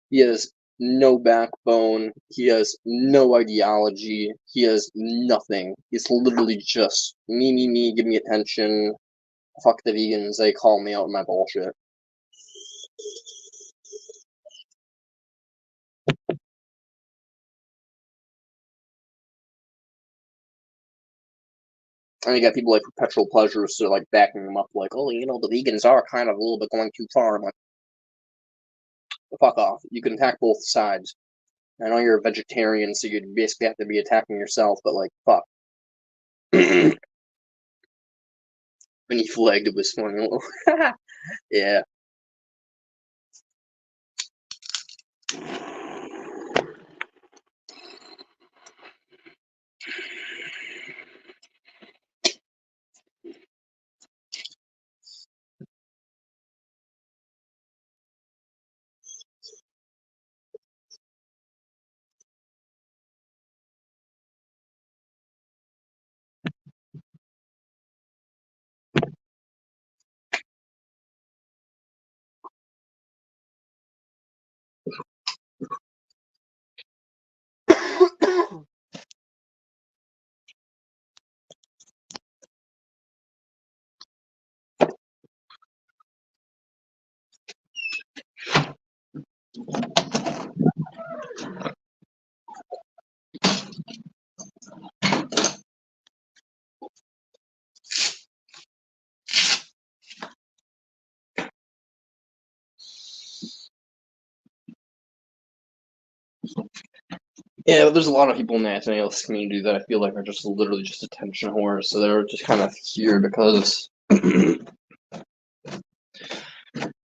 He has no backbone. He has no ideology. He has nothing. He's literally just me, give me attention. Fuck the vegans, they call me out on my bullshit. And you got people like Perpetual Pleasures, so like backing them up, like, oh, you know, the vegans are kind of a little bit going too far. I'm like, fuck off. You can attack both sides. I know you're a vegetarian, so you'd basically have to be attacking yourself, but like, fuck. When he flagged it was funny. Yeah. Yeah, but there's a lot of people in the anti-natalist community that I feel like are just literally just attention whores, so they're just kind of here because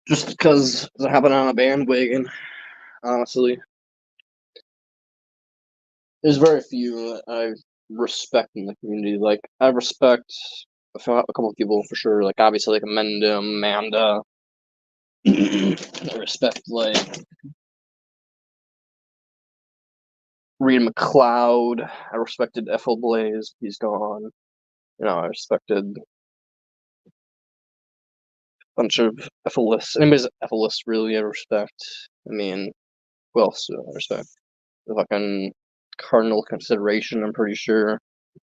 just because they're hopping on a bandwagon, honestly. There's very few that I respect in the community. Like, I respect a couple of people for sure, like, obviously, like, Amanda. I respect, like, Reed McLeod. I respected Ethel Blaze. He's gone. You know, I respected a bunch of Ethelists. Anybody's Ethelist, really, I respect. I mean, who else do I respect? The fucking Cardinal Consideration, I'm pretty sure.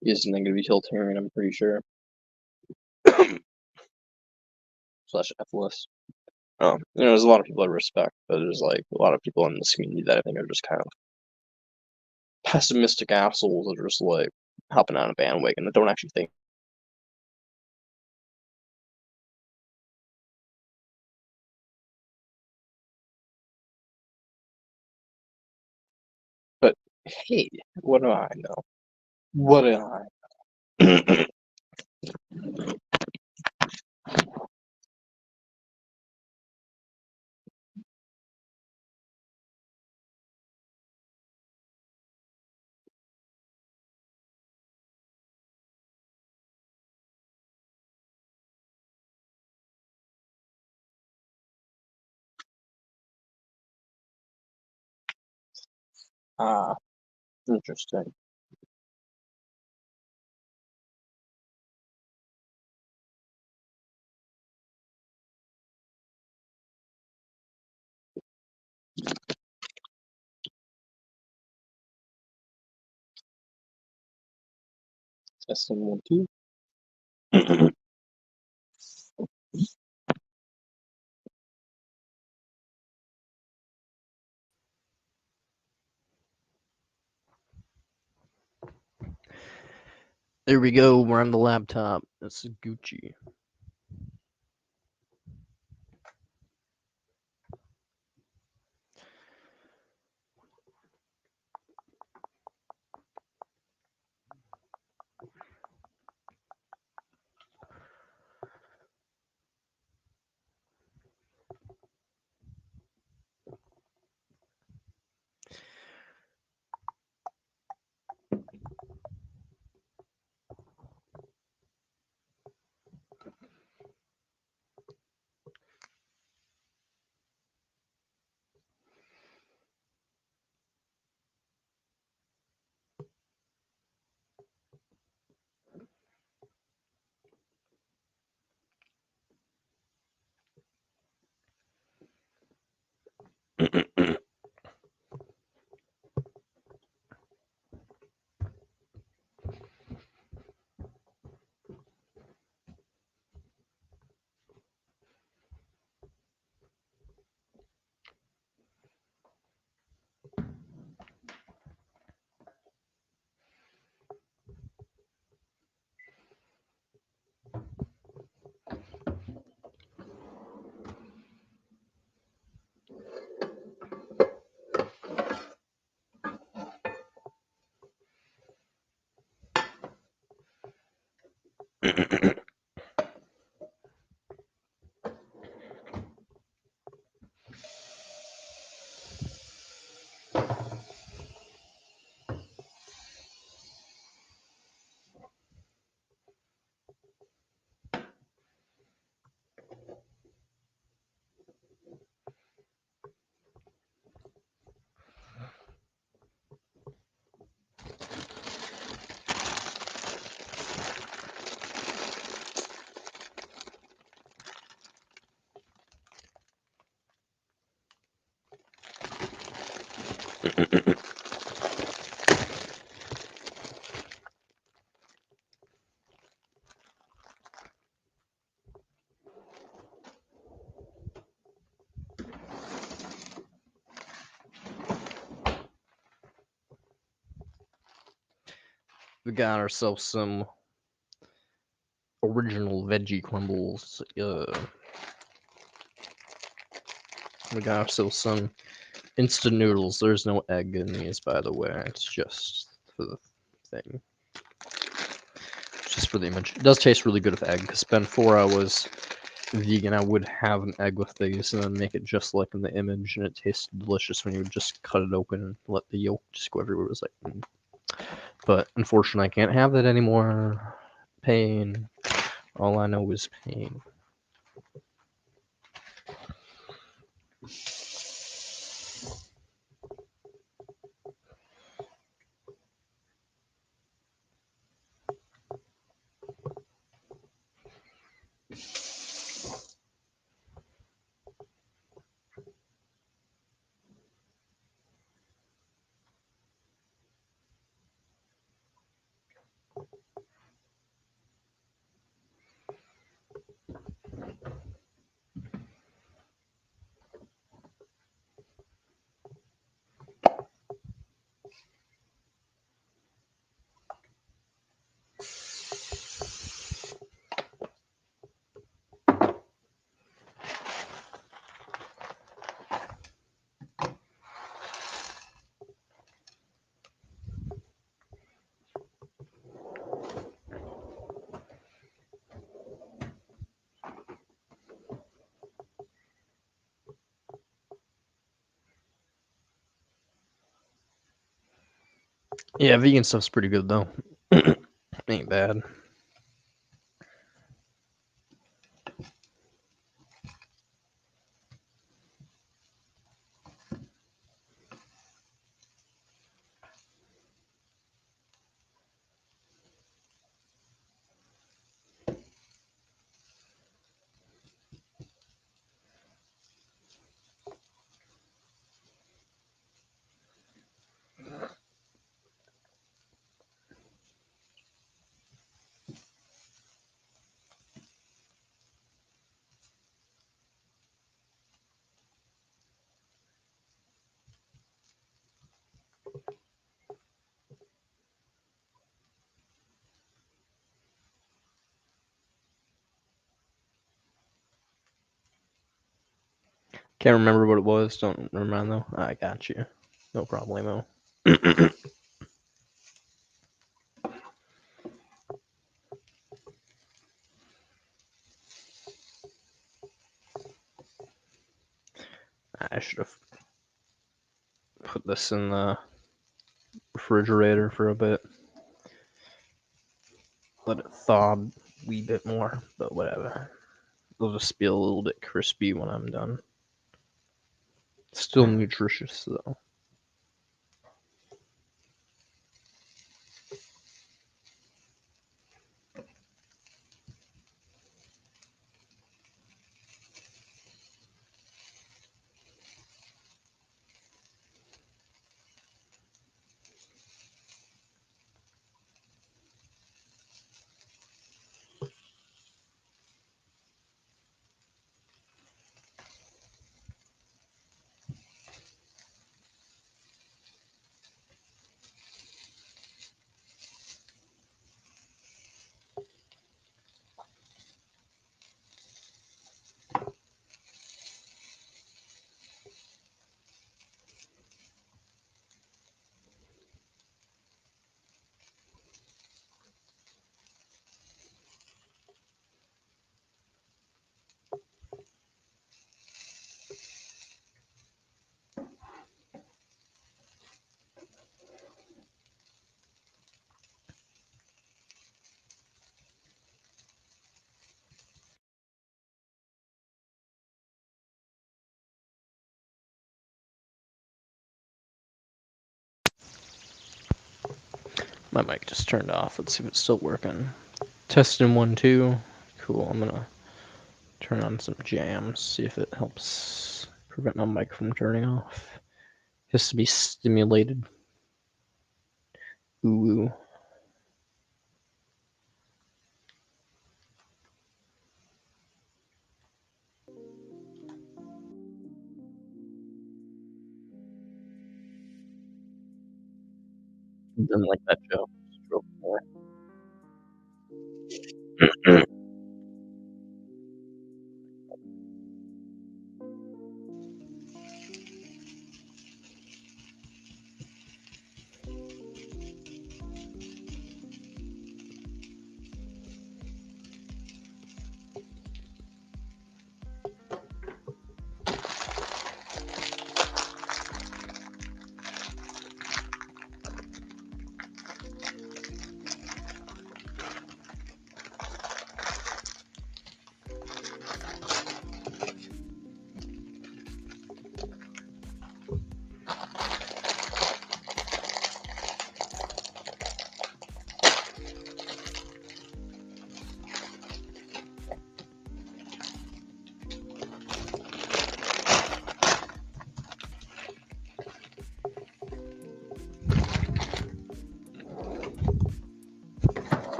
He's negative utilitarian, I'm pretty sure. Slash Ethelist. You know, there's a lot of people I respect, but there's like a lot of people in this community that I think are just kind of pessimistic assholes that are just like hopping on a bandwagon that don't actually think. But hey, what do I know? What do I know? Ah, interesting. Testing 1, 2. There we go. We're on the laptop. That's Gucci. We got ourselves some original veggie crumbles. We got ourselves some instant noodles. There's no egg in these, by the way. It's just for the thing. Just for the image. It does taste really good with egg, because before I was vegan, I would have an egg with these and then make it just like in the image, and it tasted delicious when you would just cut it open and let the yolk just go everywhere. It was like, But unfortunately, I can't have that anymore. Pain. All I know is pain. Yeah, vegan stuff's pretty good though. Ain't bad. Can't remember what it was. Don't remember though. I got you. No problemo. I should have put this in the refrigerator for a bit. Let it thaw a wee bit more, but whatever. It'll just be a little bit crispy when I'm done. Still nutritious though. My mic just turned off. Let's see if it's still working. Testing 1, 2. Cool. I'm gonna turn on some jams, see if it helps prevent my mic from turning off. It has to be stimulated. Ooh. Didn't like that joke.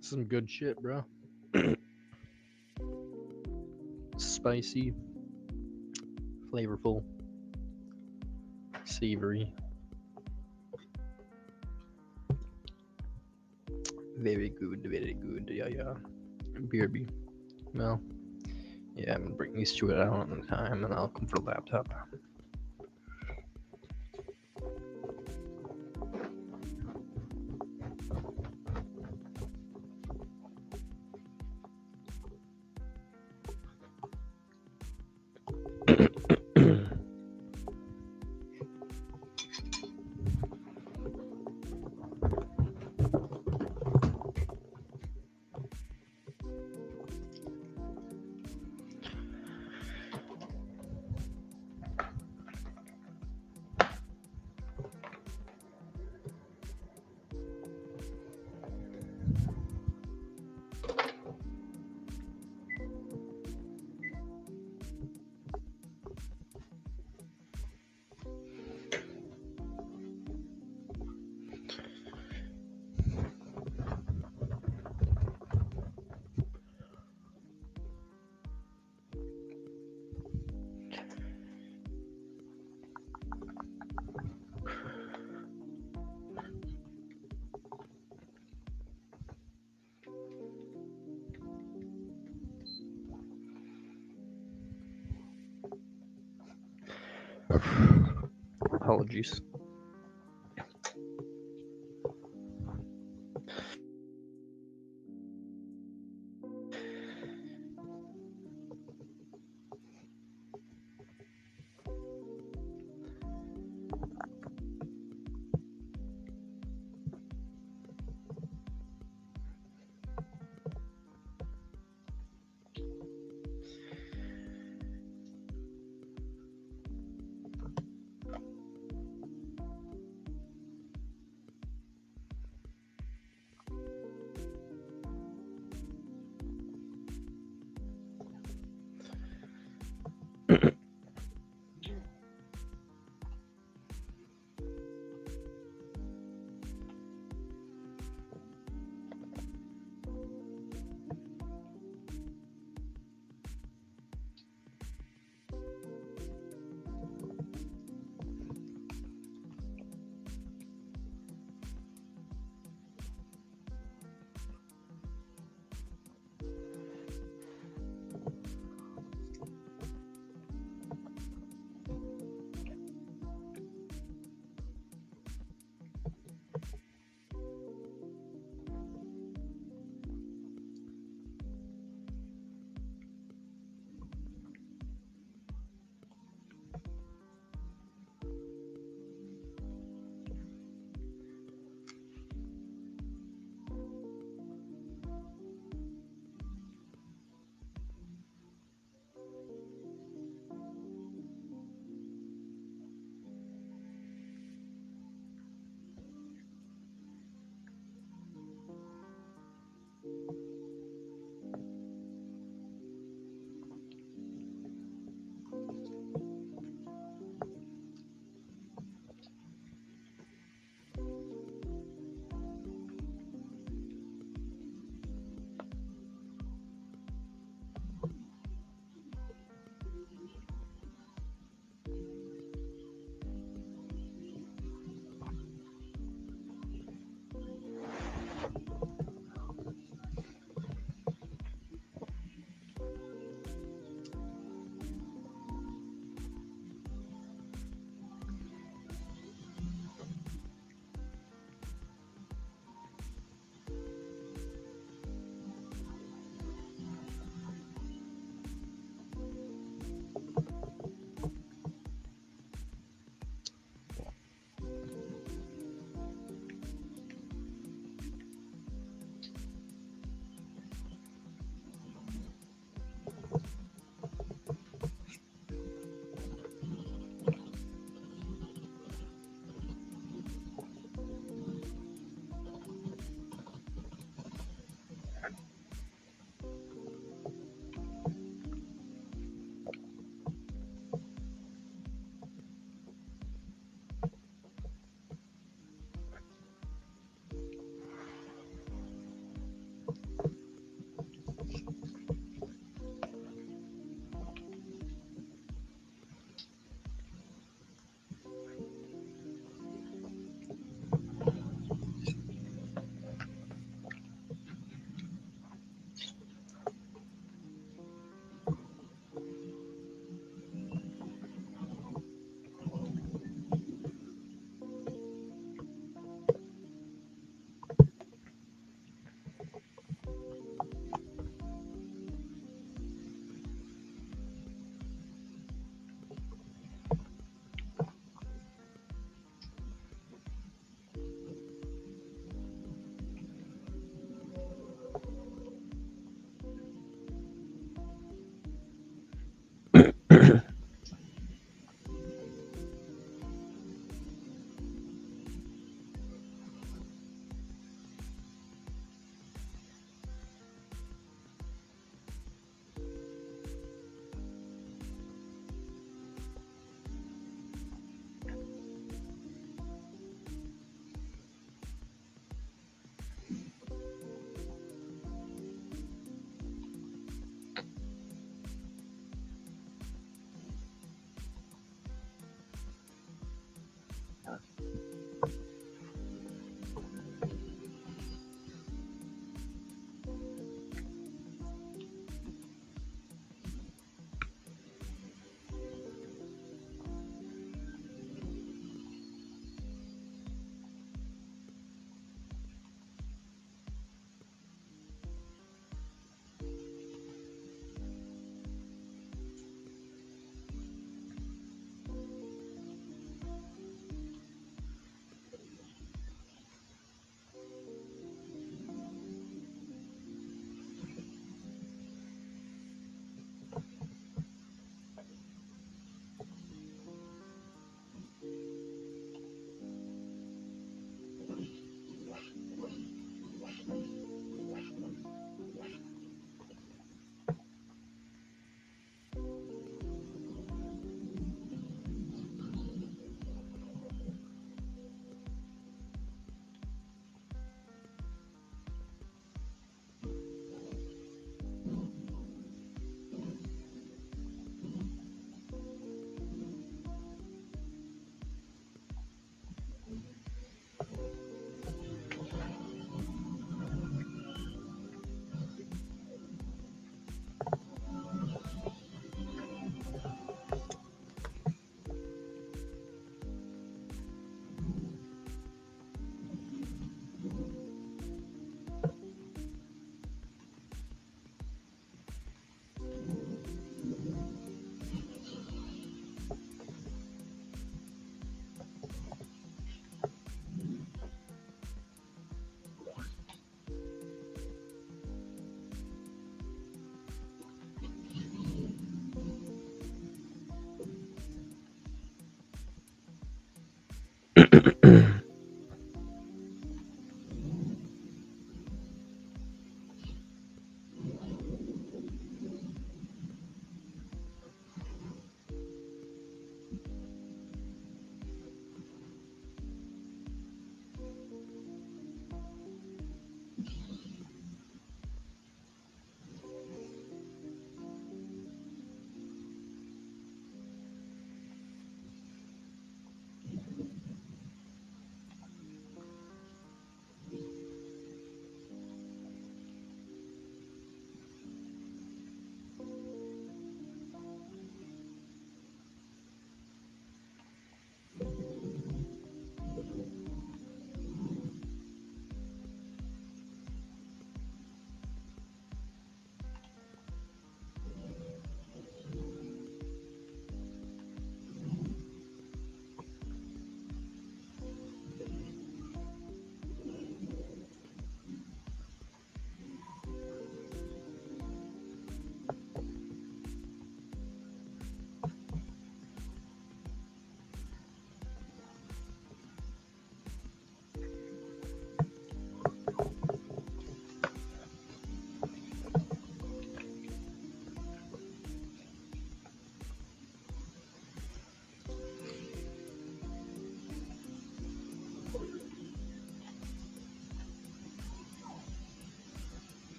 Some good shit, bro. Spicy, flavorful, savory. Very good, very good. Yeah. BRB. Well, yeah, I'm gonna bring these two out on time and I'll come for the laptop. Apologies.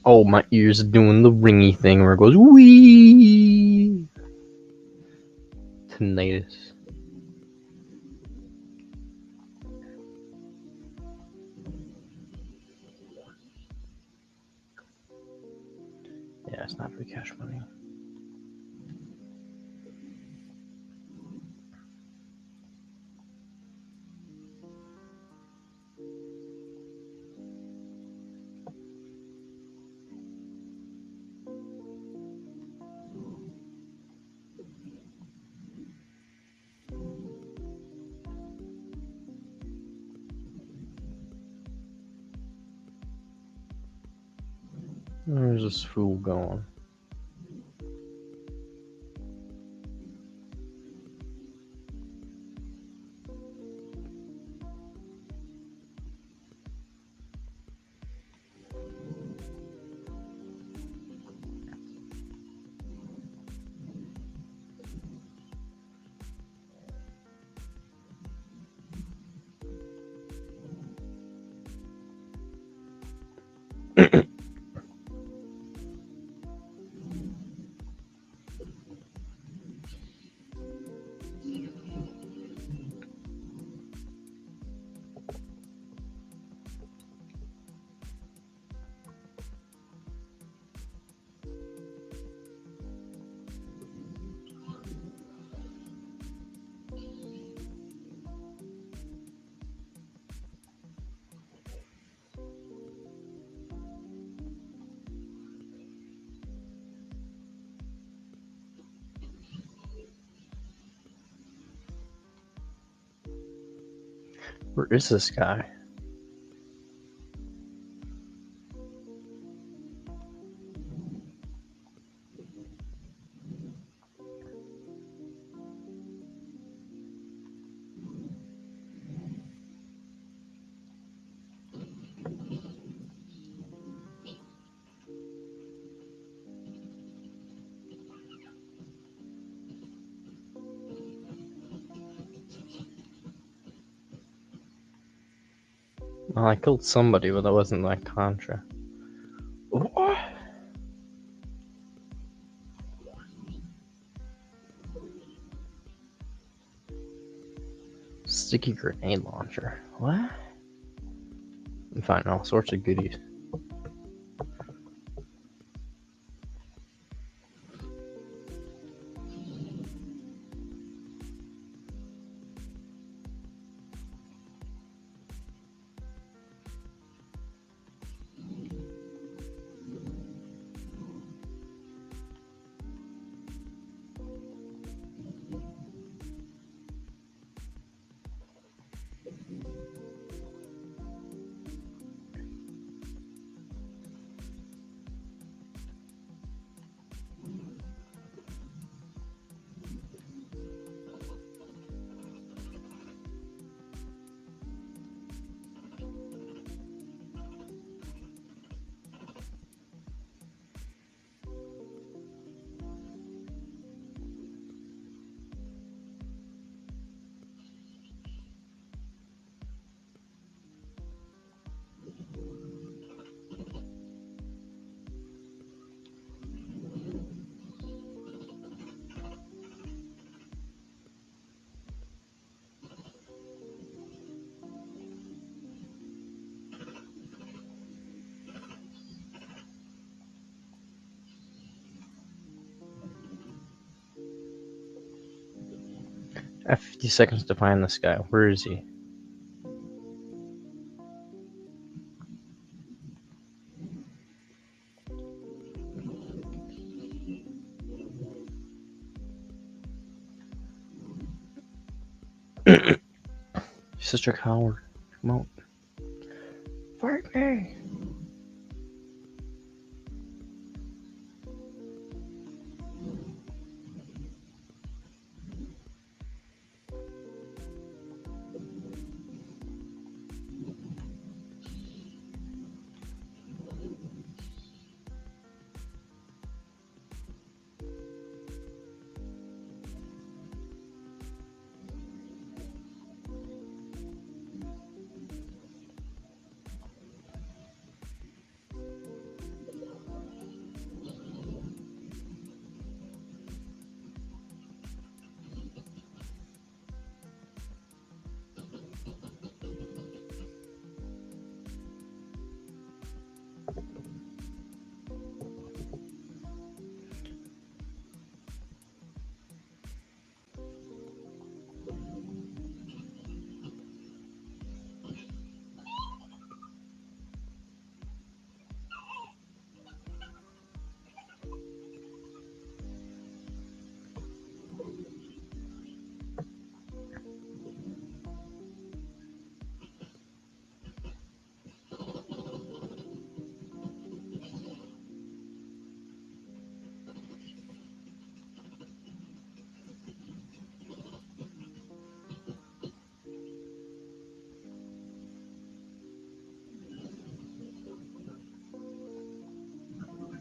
Oh, my ears are doing the ringy thing where it goes wee. Tinnitus. Yeah, it's not free cash money. Where's this fool going? Where is this guy? Well, I killed somebody, but that wasn't like Contra. What? Sticky grenade launcher. What? I'm finding all sorts of goodies. I have 50 seconds to find this guy. Where is he? You're such a coward. Come on. Fight me.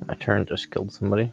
My turn just killed somebody.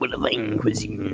for the fine cuisine.